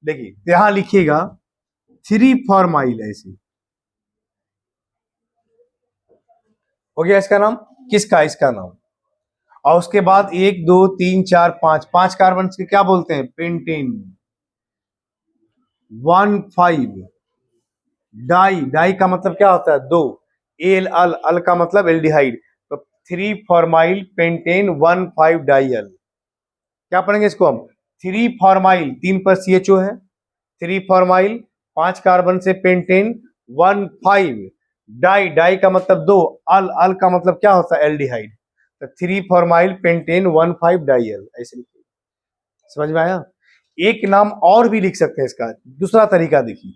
देखिए यहां लिखिएगा 3 फॉर्माइल, ऐसे हो गया इसका नाम, किसका, इसका नाम। और उसके बाद 1 2 3 4 5, 5 कार्बन के क्या बोलते हैं, पेंटेन। 1 5 डाई, डाई का मतलब क्या होता है, 2। एल अल, अल का मतलब एल्डिहाइड, तो 3 फॉर्माइल पेंटेन 1 5 डाई अल। क्या पढ़ेंगे इसको हम, 3 फॉर्माइल, 3 पर CHO है, 3 फॉर्माइल 5 कार्बन से पेंटेन 1 5 डाई, डाई का मतलब 2, अल, अल का मतलब क्या होता है, एल्डिहाइड, तो 3 फॉर्माइल पेंटेन 1 5 डाई अल, ऐसे लिखिए। समझ में आया। एक नाम और भी लिख सकते हैं इसका, दूसरा तरीका देखिए।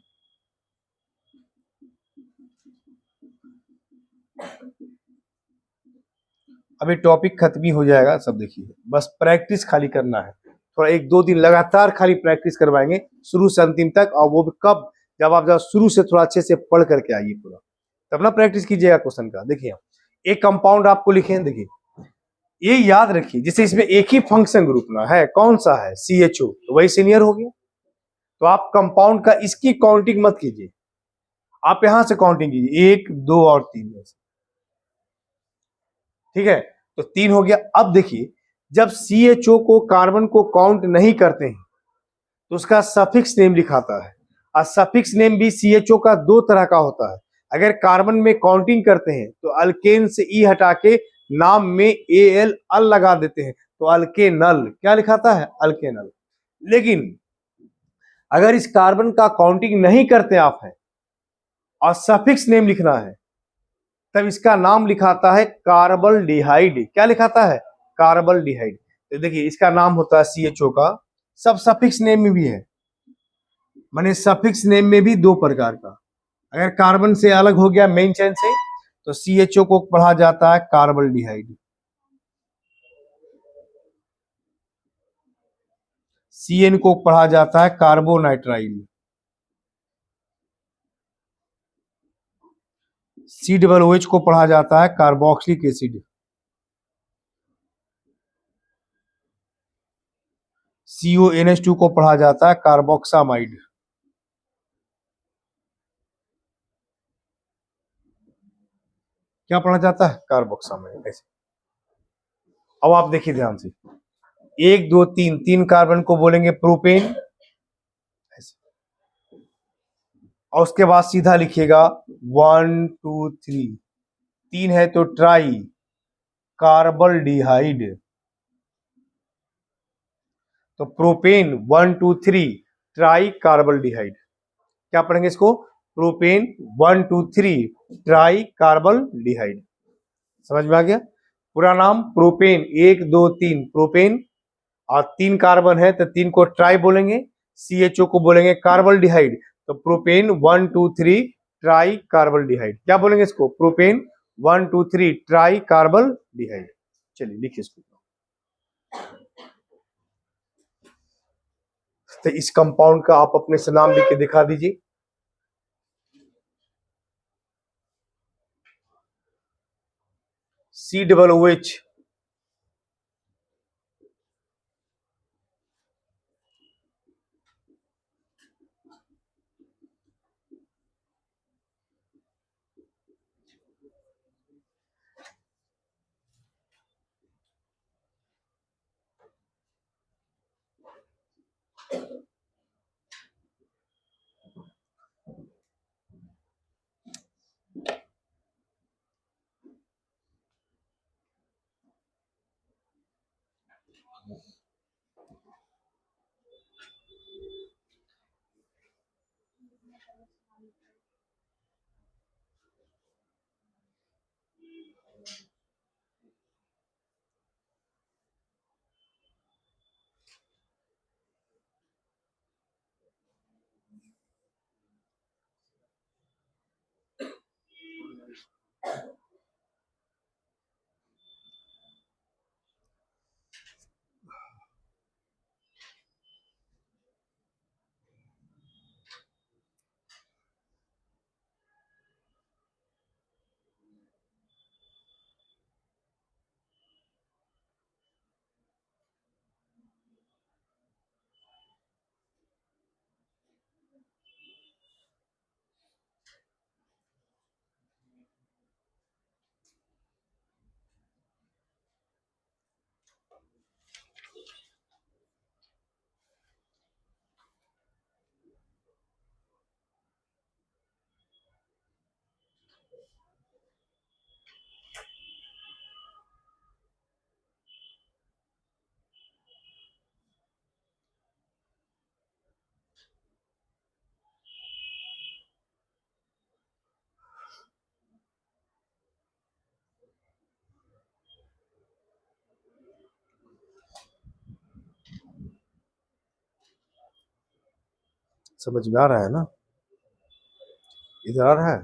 अभी टॉपिक खत्म ही हो जाएगा सब, देखिए बस प्रैक्टिस खाली करना है, थोड़ा 1 2 दिन लगातार खाली प्रैक्टिस करवाएंगे शुरू से अंतिम तक। और वो भी कब, जब शुरू से थोड़ा अच्छे से पढ़ करके आइए पूरा, तब ना प्रैक्टिस कीजिएगा क्वेश्चन का। देखिए एक कंपाउंड आपको लिखे, देखिए ये याद रखिए, जैसे इसमें एक ही फंक्शन ग्रुप ना है, कौन सा है, CHO, तो वही सीनियर हो गया। तो आप कंपाउंड का इसकी काउंटिंग मत कीजिए, आप यहां से काउंटिंग कीजिए 1 2 और 3, ठीक है। तो 3 हो गया। अब देखिए जब CHO को, कार्बन को काउंट नहीं करते हैं तो उसका सफिक्स नेम लिखाता है। और सफिक्स नेम भी CHO का 2 तरह का होता है। अगर कार्बन में काउंटिंग करते हैं तो अल्केन से ई हटा के नाम में AL अल लगा देते हैं, तो अल्केनल क्या लिखाता है, अल्केनल। लेकिन अगर इस कार्बन का काउंटिंग नहीं करते आप हैं और सफिक्स नेम लिखना है, तब इसका नाम लिखाता है कार्बल डिहाइड। क्या लिखाता है, कार्बल डिहाइड। तो देखिए इसका नाम होता है CHO का, सब सफिक्स नेम में भी है, माने सफिक्स नेम में भी 2 प्रकार का। अगर कार्बन से अलग हो गया मेन चेन से, तो CHO को पढ़ा जाता है कार्बल डिहाइड। CN को पढ़ा जाता है कार्बोनाइट्राइल। COOH को पढ़ा जाता है कार्बोक्सिलिक एसिड। CONH2 को पढ़ा जाता है कार्बोक्सामाइड। क्या पढ़ा जाता है, कार्बोक्सामाइड, ऐसे। अब आप देखिए ध्यान से, 1 2 3, 3 कार्बन को बोलेंगे प्रोपेन, ऐसे। और उसके बाद सीधा लिखिएगा 1 2 3, 3 है तो ट्राई कार्बल डिहाइड। तो प्रोपेन 1 2 3 ट्राई कार्बल्डिहाइड। क्या पढ़ेंगे इसको? Propane 1 2 3 tri carbaldehyde. समझ में आ गया? पूरा नाम प्रोपेन 1 2 3 प्रोपेन, और 3 कार्बन है तो 3 को ट्राई बोलेंगे, CHO को बोलेंगे कार्बल्डिहाइड, तो प्रोपेन 1 2 3 ट्राई कार्बल्डिहाइड। क्या बोलेंगे इसको? Propane 1 2 3 tri carbaldehyde. चलिए लिखिए इसको। तो इस कंपाउंड का आप अपने से नाम लिख के दिखा दीजिए। COOH। समझ में आ रहा है ना? इधर आ रहा है?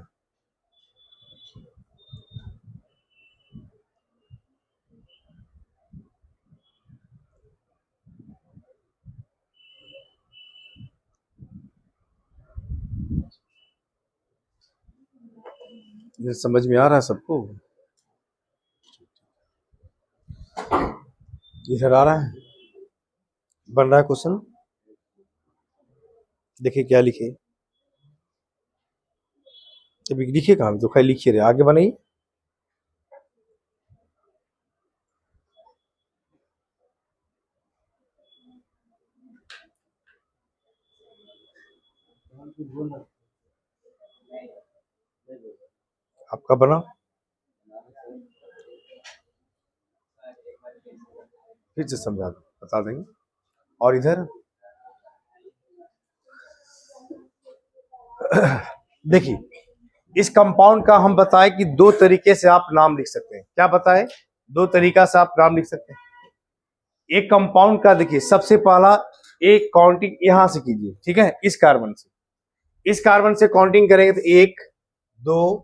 इधर समझ में आ रहा है सबको? इधर आ रहा है? बन रहा है क्वेश्चन? देखिए क्या लिखे। अभी लिखिए कहाँ? तो खाली लिखिए रहे, आगे बनाइए। आपका बना, फिर से समझा बता देंगे। और इधर देखिए, इस कंपाउंड का हम बताएं कि दो तरीके से आप नाम लिख सकते हैं। क्या बताएं? दो तरीका से आप नाम लिख सकते हैं। एक कंपाउंड का देखिए, सबसे पहला एक काउंटिंग यहां से कीजिए, ठीक है? इस कार्बन से, इस कार्बन से काउंटिंग करेंगे तो 1 2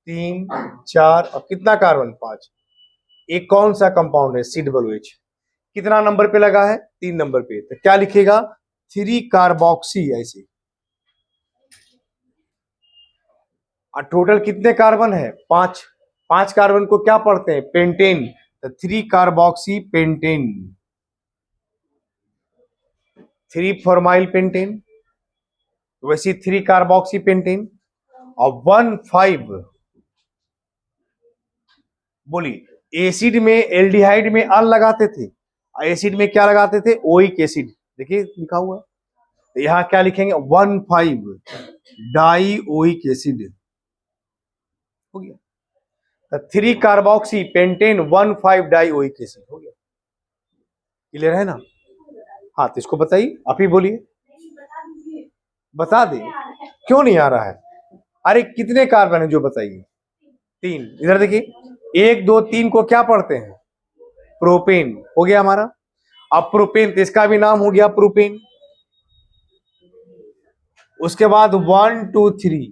3 4 और कितना कार्बन? 5। एक कौन सा कंपाउंड है? COOH। कितना नंबर पे लगा है? 3 नंबर पे। तो क्या लिखेगा? 3 कार्बोक्सी ऐसे। और टोटल कितने कार्बन है? 5। 5 कार्बन को क्या पढ़ते हैं? पेंटेन। तो 3 कार्बोक्सी पेंटेन, 3 फॉर्माइल पेंटेन, वैसे 3 कार्बोक्सी पेंटेन। और 1 5, बोलिए, एसिड में एल्डिहाइड में अल लगाते थे, एसिड में क्या लगाते थे? Oic acid. देखिए लिखा हुआ, तो यहां क्या लिखेंगे? 1 5 डाई ओइक एसिड। हो गया। तो 3 carboxy pentane 1 5 die oic acid हो गया। क्लियर है ना? हाँ, तो इसको बताइए, आप ही बोलिए। बता दे। क्यों नहीं आ रहा है? अरे कितने कार्बन है जो बताइए? 3। इधर देखिए, 1 2 3 को क्या पढ़ते हैं? प्रोपेन। हो गया हमारा। अब प्रोपेन, तो इसका भी नाम हो गया प्रोपेन। उसके बाद 1 2 3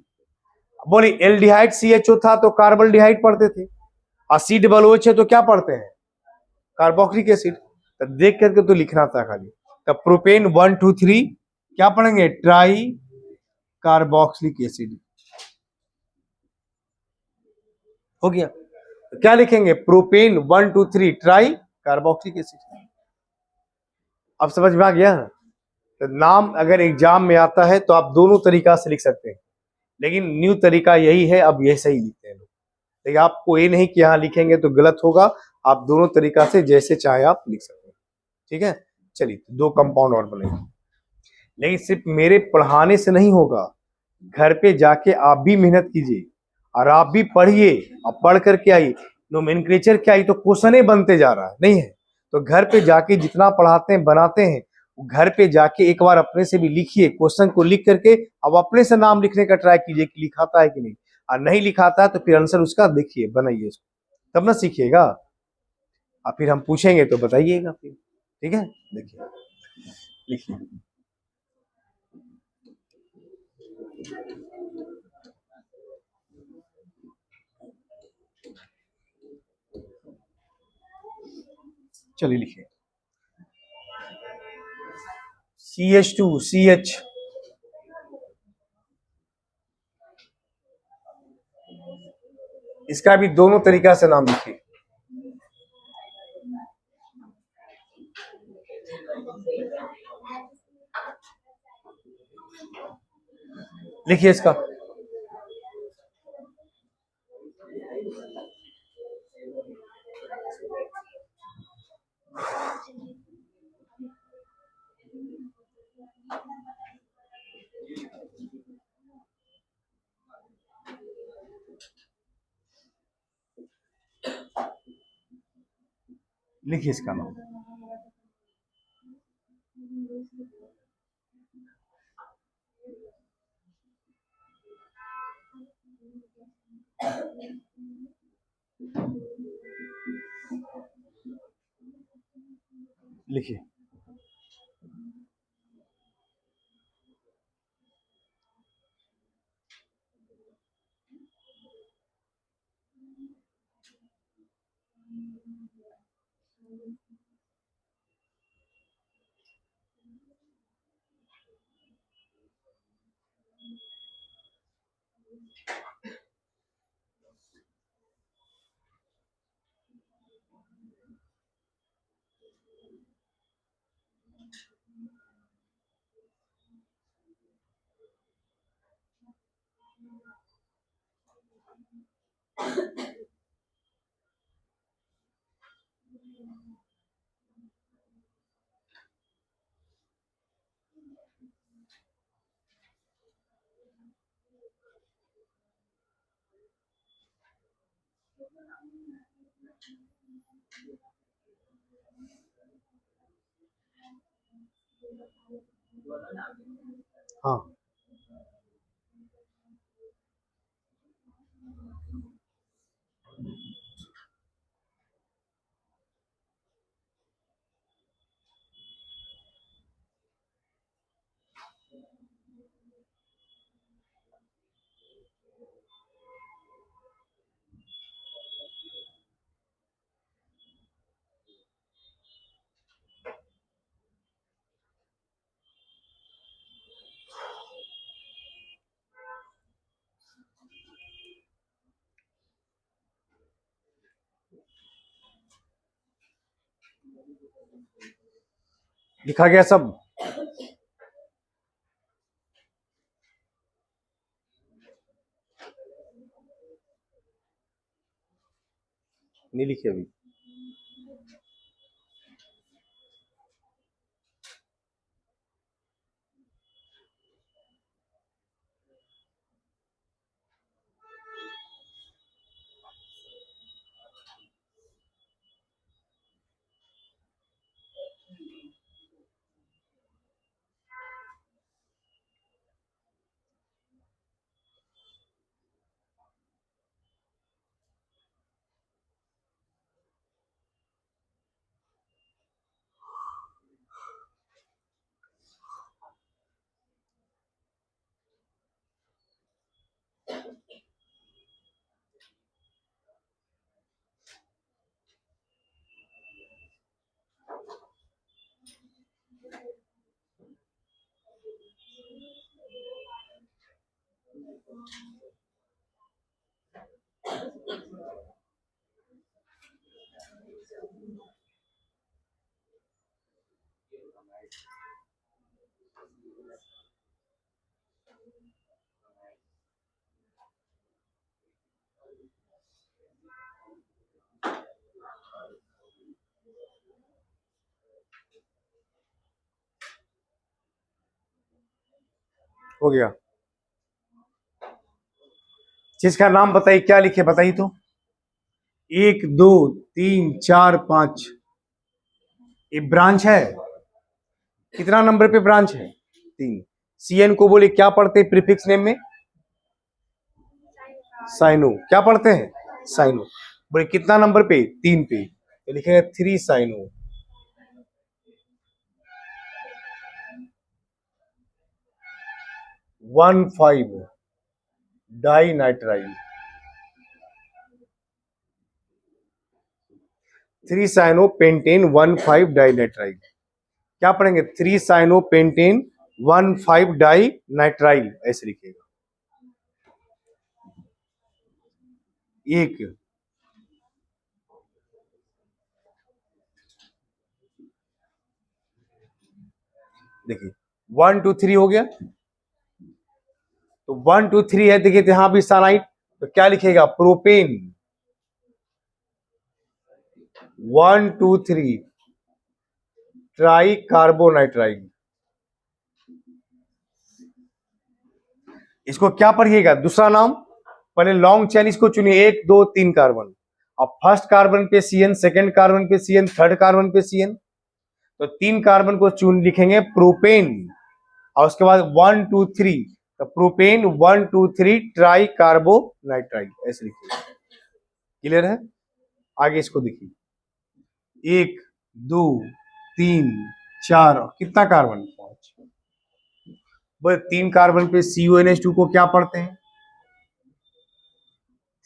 बोले एल्डिहाइड CHO था तो कार्बोल्डिहाइड पढ़ते थे, और C OOH है तो क्या पढ़ते हैं? Carboxylic acid. तो देख करके तो लिखना था खाली। तो प्रोपेन 1 2 3 क्या पढ़ेंगे? Try carboxylic acid. हो गया। तो क्या लिखेंगे? Propane 1 2 3 try carboxylic acid. अब समझ में आ गया? तो नाम अगर एग्जाम में आता है तो आप दोनों तरीका से लिख सकते हैं, लेकिन न्यू तरीका यही है, अब ये सही लिखते हैं लोग। लेकिन आपको ये नहीं कि यहाँ लिखेंगे तो गलत होगा, आप दोनों तरीका से जैसे चाहे आप लिख सकते हैं। ठीक है, चलिए 2 कंपाउंड और बनेंगे। लेकिन सिर्फ मेरे पढ़ाने से नहीं होगा, घर पे जाके आप भी मेहनत कीजिए और आप भी पढ़िए। आप पढ़ करके आइए। नोमेनक्लेचर क्या, ये तो क्वेश्चन ही बनते जा रहा है, नहीं है? तो घर पे जाके जितना पढ़ाते हैं बनाते हैं, घर पे जाके एक बार अपने से भी लिखिए, क्वेश्चन को लिख करके अब अपने से नाम लिखने का ट्राई कीजिए कि लिखाता है कि नहीं। और नहीं लिखाता है तो फिर आंसर उसका देखिए, बनाइए उसको, तब ना सीखिएगा। और फिर हम पूछेंगे तो बताइएगा फिर। ठीक है, देखिए लिखिए। चलिए लिखिए। CH2CH। इसका भी दोनों तरीका से नाम लिखिए। लिखिए इसका। लिखिए इसका नाम। लिखिए। हाँ, लिखा गया सब। नहीं लिखे अभी? हो गया। चीज का नाम बताइए, क्या लिखे बताइए तो। 1 2 3 4 5, ये ब्रांच है। कितना नंबर पे ब्रांच है? 3। सीएन को बोले क्या पढ़ते हैं प्रीफिक्स नेम में? साइनो। क्या पढ़ते हैं? साइनो। बोले कितना नंबर पे? 3 पे, तो लिखेंगे 3 cyano. 1,5 dinitrile. 3 cyano pentane 1,5 dinitrile. क्या पढ़ेंगे? 3 साइनो पेंटेन 1,5 डाई नाइट्राइल, ऐसे लिखिएगा। एक देखिए 1 2 3 हो गया, तो 1 2 3 है। देखिए यहां भी साइनाइड, तो क्या लिखेगा? Propane 1 2 3 try carbonitrile. इसको क्या पढ़िएगा? दूसरा नाम। पहले लॉन्ग चेन इसको चुनिए, 1 2 3 कार्बन। अब फर्स्ट कार्बन पे सीएन, सेकंड कार्बन पे सीएन, थर्ड कार्बन पे सीएन, तो 3 कार्बन को चुन लिखेंगे प्रोपेन, और उसके बाद 1 2 3, तो प्रोपेन 1 2 3 ट्राई कार्बोनाइट्राइल, ऐसे लिखिए। क्लियर है? आगे इसको देखिए, 1 2 3 4, कितना कार्बन? 5। बोले 3 कार्बन पे CuNH2 को क्या पढ़ते हैं?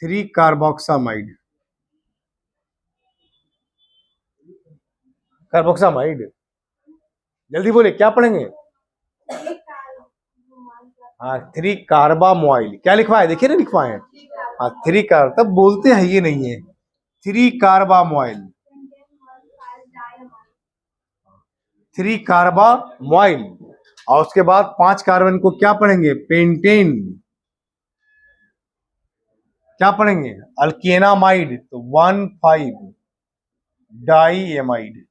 3 कार्बोक्सामाइड। कार्बोक्सामाइड, जल्दी बोले क्या पढ़ेंगे? हाँ 3 कार्बामोइल। क्या लिखवाए? देखिए ना लिखवाए हैं। हाँ 3 कार्ब, तब बोलते हैं ये नहीं है। 3 कार्बामोइल, 3 कार्बामोइल। और उसके बाद 5 कार्बन को क्या पढ़ेंगे? पेंटेन। क्या पढ़ेंगे? अल्केनामाइड, तो 1,5 डाई एमाइड।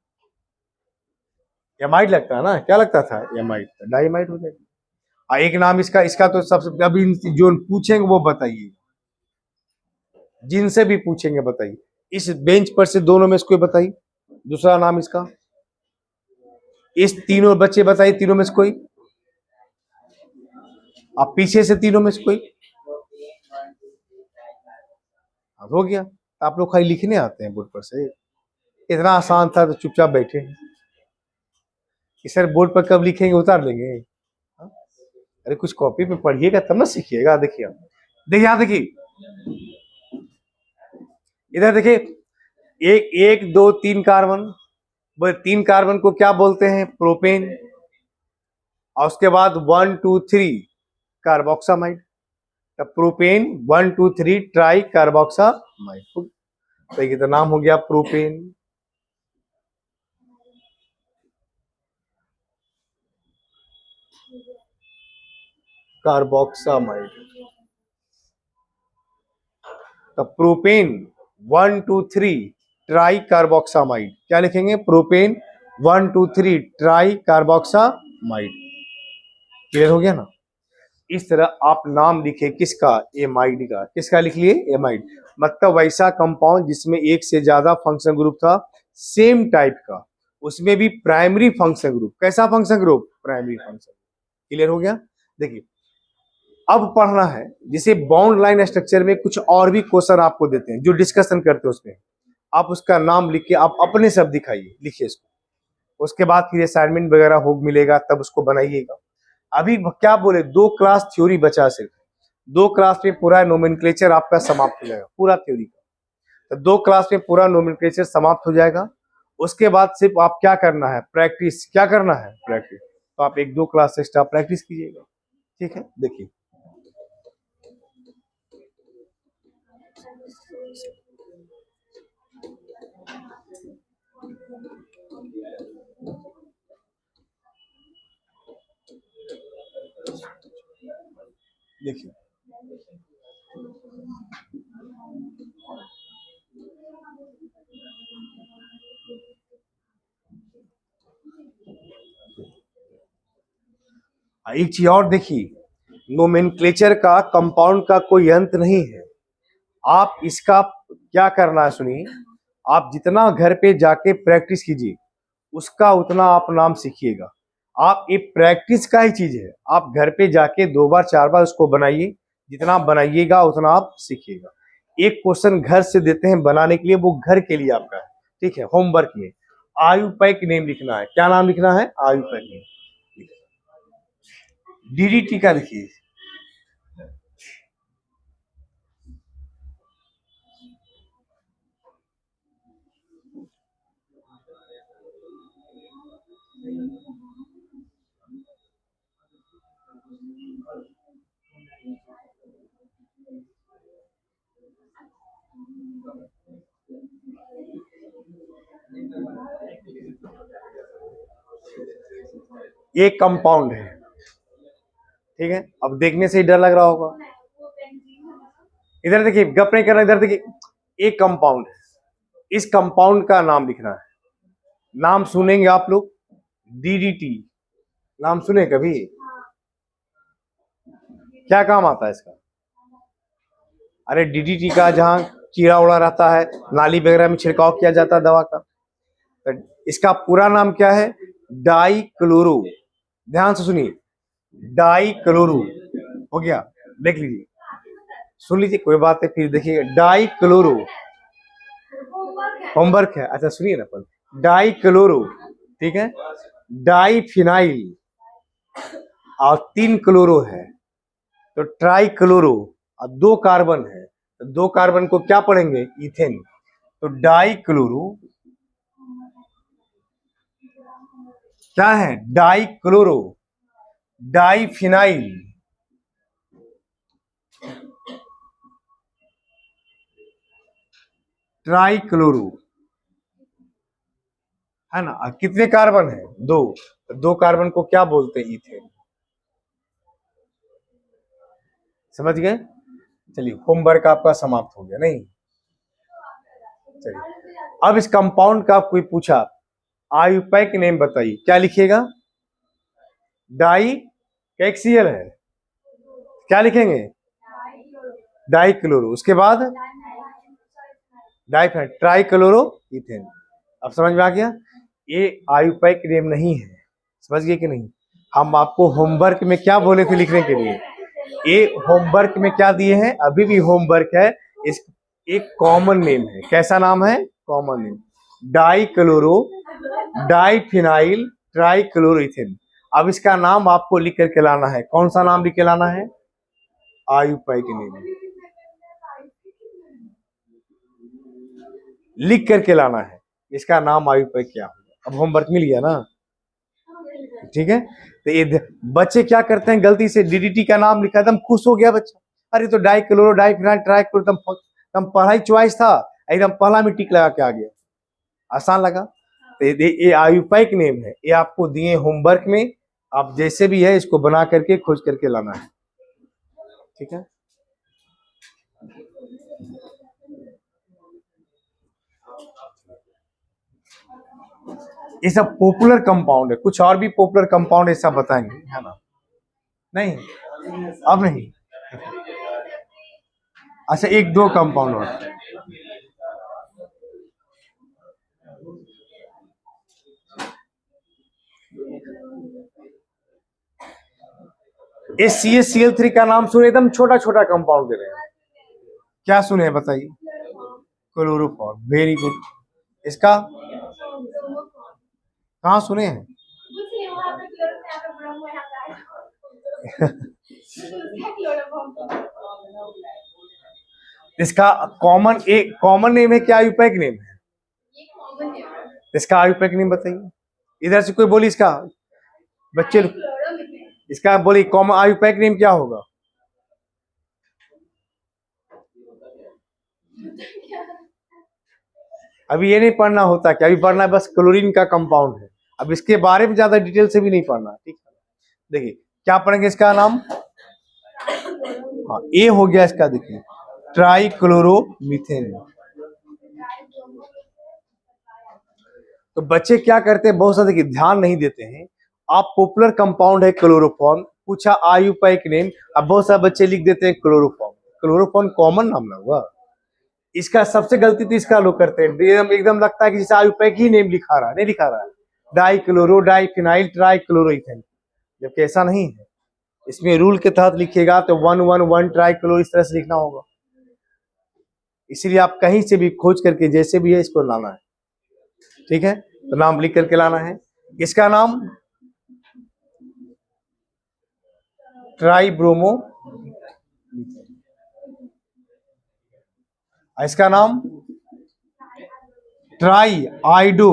एमाइड लगता है ना, क्या लगता था? एमाइड, डाईमाइड हो जाएगा। एक नाम इसका, इसका तो सबसे अभी जो पूछेंगे वो बताइए, जिनसे भी पूछेंगे बताइए। इस बेंच पर से दोनों में से कोई बताइए दूसरा नाम इसका। इस तीनों बच्चे बताइए, तीनों में से कोई। आप पीछे से तीनों में से कोई। हो गया। आप लोग खाली लिखने आते हैं बोर्ड पर से। इतना आसान था तो चुपचाप बैठे हैं। कि सर बोर्ड पर कब लिखेंगे, उतार लेंगे। हाँ? अरे कुछ कॉपी पे पढ़िएगा तब ना सीखिएगा। देखिए देखिए, यहां देखिए, इधर देखिए, 1 2 3 कार्बन। बोले 3 कार्बन को क्या बोलते हैं? प्रोपेन। और उसके बाद 1 2 3 कार्बोक्सामाइड, तब प्रोपेन 1 2 3 ट्राई कार्बोक्सामाइड। तो ये तो नाम हो गया प्रोपेन। कार्बोक्सामाइड, तो प्रोपेन 1 2 3 ट्राई कार्बोक्सामाइड। क्या लिखेंगे? Propane 1 2 3 try carboxamide. क्लियर हो गया ना? इस तरह आप नाम लिखे किसका? एमाइड का। किसका लिख लिए? एमाइड। मतलब वैसा कंपाउंड जिसमें एक से ज्यादा फंक्शन ग्रुप था, सेम टाइप का, उसमें भी प्राइमरी फंक्शन ग्रुप। कैसा function group? Primary function. Clear हो गया? देखिए अब पढ़ना है, जिसे बाउंड लाइन स्ट्रक्चर में कुछ और भी क्वेश्चन आपको देते हैं जो डिस्कशन करते हैं, उसमें आप उसका नाम लिख के आप अपने शब्द दिखाइए, लिखिए इसको। उसके बाद फिर असाइनमेंट वगैरह हो मिलेगा, तब उसको बनाइएगा। अभी क्या बोले, 2 क्लास थ्योरी बचा, सिर्फ 2 क्लास में पूरा नोमेनक्लेचर आपका समाप्त हो जाएगा, पूरा थ्योरी का। तो 2 क्लास में पूरा नोमेनक्लेचर समाप्त हो जाएगा। उसके बाद सिर्फ आप क्या करना है? प्रैक्टिस। क्या करना है? प्रैक्टिस। तो आप 1 2 क्लास एक्स्ट्रा प्रैक्टिस कीजिएगा। ठीक है? देखिए देखिए एक चीज और देखिए, नोमेनक्लेचर का कंपाउंड का कोई अंत नहीं है। आप इसका क्या करना है सुनिए, आप जितना घर पे जाके प्रैक्टिस कीजिए उसका उतना आप नाम सीखिएगा। आप ये प्रैक्टिस का ही चीज है, आप घर पे जाके 2 बार 4 बार उसको बनाइए, जितना आप बनाइएगा उतना आप सीखिएगा। एक क्वेश्चन घर से देते हैं बनाने के लिए, वो घर के लिए आपका है, ठीक है। होमवर्क में आयुपैक नेम लिखना है। क्या नाम लिखना है? IUPAC name. डीडीटी का देखिए, ये कंपाउंड है, ठीक है। अब देखने से ही डर लग रहा होगा। इधर देखिए, गप नहीं करना, इधर देखिए, एक कंपाउंड है, इस कंपाउंड का नाम लिखना है। नाम सुनेंगे आप लोग, डीडीटी नाम सुने कभी? क्या काम आता है इसका? अरे डीडीटी का जहां कीड़ा उड़ा रहता है, नाली वगैरह में छिड़काव किया जाता है दवा का, तो इसका पूरा नाम क्या है? Die chloro. ध्यान से सुनिए, डाई क्लोरो। हो गया, देख लीजिए, सुन लीजिए, कोई बात है, फिर देखिए डाई क्लोरो। होमवर्क है, अच्छा सुनिए ना पर, डाई क्लोरो, ठीक है। डाई फिनाइल और 3 क्लोरो है, तो ट्राई क्लोरो। और 2 कार्बन है, तो 2 कार्बन को क्या पढ़ेंगे? इथेन। तो डाई क्लोरो क्या है? Dichloro, diphenyl, trichloro, है ना। और कितने कार्बन है? 2। 2 कार्बन को क्या बोलते हैं? इथेन। समझ गए? चलिए, होमवर्क आपका समाप्त हो गया नहीं? चलिए, अब इस कंपाउंड का कोई पूछा, आयुपैक नेम बताइए, क्या लिखिएगा? डाई कैक्सियल है, क्या लिखेंगे? डाई क्लोरो, उसके बाद डाई ट्राई क्लोरो इथेन। अब समझ में आ गया? ये आयुपैक नेम नहीं है, समझ गए कि नहीं? हम आपको होमवर्क में क्या बोले थे लिखने के लिए? ये होमवर्क में क्या दिए हैं? अभी भी होमवर्क है। इस एक कॉमन नेम है, कैसा नाम है? Common name, dichloro, diphenyl, trichloroethane. अब इसका नाम आपको लिख करके लाना है। कौन सा नाम लिख के लाना है? आयुपैक नेम लिख करके लाना है, इसका नाम आयुपैक क्या होगा। अब होमवर्क मिल गया ना, ठीक है। तो ये बच्चे क्या करते हैं, गलती से डीडीटी का नाम लिखा, एकदम खुश हो गया बच्चा, अरे तो dichloro, diphenyl, trichloro, एकदम पढ़ाई चॉइस था, एकदम पहला में टिक लगा के आ गया, आसान लगा। तो ये आयुपैक नेम है, ये आपको दिए होमवर्क में, आप जैसे भी है इसको बना करके खोज करके लाना है, ठीक है। ये सब पॉपुलर कंपाउंड है, कुछ और भी पॉपुलर कंपाउंड ऐसा बताएंगे, है ना? नहीं, अब नहीं। अच्छा, 1 2 कंपाउंड और। CaCl3 का नाम सुने, एकदम छोटा छोटा कंपाउंड दे रहे हैं, क्या सुने हैं बताइए? Chloroform, very good. इसका कहाँ सुने हैं? इसका कॉमन नेम है क्या? आयुपैक नेम है? इसका आयुपैक नेम बताइए, इधर से कोई बोली इसका, बच्चे इसका बोली कॉमन आयुपैक नेम क्या होगा? अभी ये नहीं पढ़ना होता क्या? अभी पढ़ना है बस क्लोरीन का कंपाउंड है, अब इसके बारे में ज्यादा डिटेल से भी नहीं पढ़ना, ठीक है। देखिए क्या पढ़ेंगे इसका नाम, हाँ ए हो गया इसका, देखिए ट्राइक्लोरोमीथेन। तो बच्चे क्या करते हैं, बहुत सारे देखिए ध्यान नहीं देते हैं। आप पॉपुलर कंपाउंड है क्लोरोफॉर्म, पूछा आयुपाइक नेम, अब बहुत सारे बच्चे लिख देते हैं क्लोरोफॉर्म। क्लोरोफॉर्म कॉमन नाम ना हुआ, इसका सबसे गलती तो इसका लोग करते हैं, एकदम लगता है कि जैसे आयुपाइक ही नेम लिखा रहा है, नहीं लिखा रहा है, डाइक्लोरो डाइफिनाइल ट्राइक्लोरोइथेन, जबकि ऐसा नहीं है। इसमें रूल के तहत लिखेगा तो 111 ट्राइक्लोरो इस तरह से लिखना होगा। इसीलिए आप कहीं से भी खोज करके जैसे भी है इसको लाना है, ठीक है। तो नाम लिख करके लाना है। इसका नाम ट्राइब्रोमो, इसका नाम ट्राई आइडो,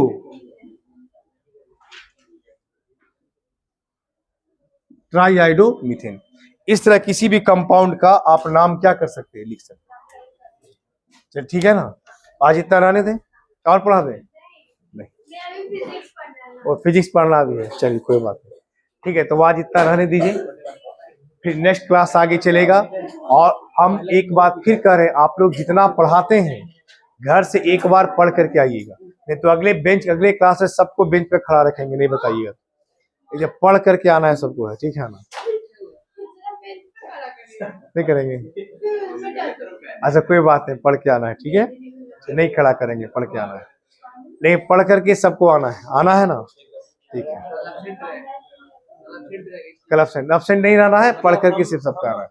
ट्राइआइडोमीथेन। इस तरह किसी भी कंपाउंड का आप नाम क्या कर सकते हैं, लिख सकते हैं। चल ठीक है ना, आज इतना रहने दें, और पढ़ा दें नहीं, और फिजिक्स पढ़ना भी है, चलिए कोई बात नहीं, ठीक है। तो आज इतना रहने दीजिए, फिर नेक्स्ट क्लास आगे चलेगा। और हम एक बात फिर कह रहे हैं, आप लोग जितना पढ़ाते हैं घर से एक बार पढ़ करके आइएगा, नहीं तो अगले क्लास में सबको बेंच पे खड़ा रखेंगे, नहीं बताइएगा। जब पढ़ करके आना है सबको, है ठीक है ना, नहीं करेंगे, अच्छा कोई बात नहीं, पढ़ के आना है, ठीक है, नहीं खड़ा करेंगे, पढ़ के आना है, नहीं पढ़ करके सबको आना है ना, ठीक है। कल एब्सेंट नहीं रहना है, पढ़ करके सिर्फ सबका आना है।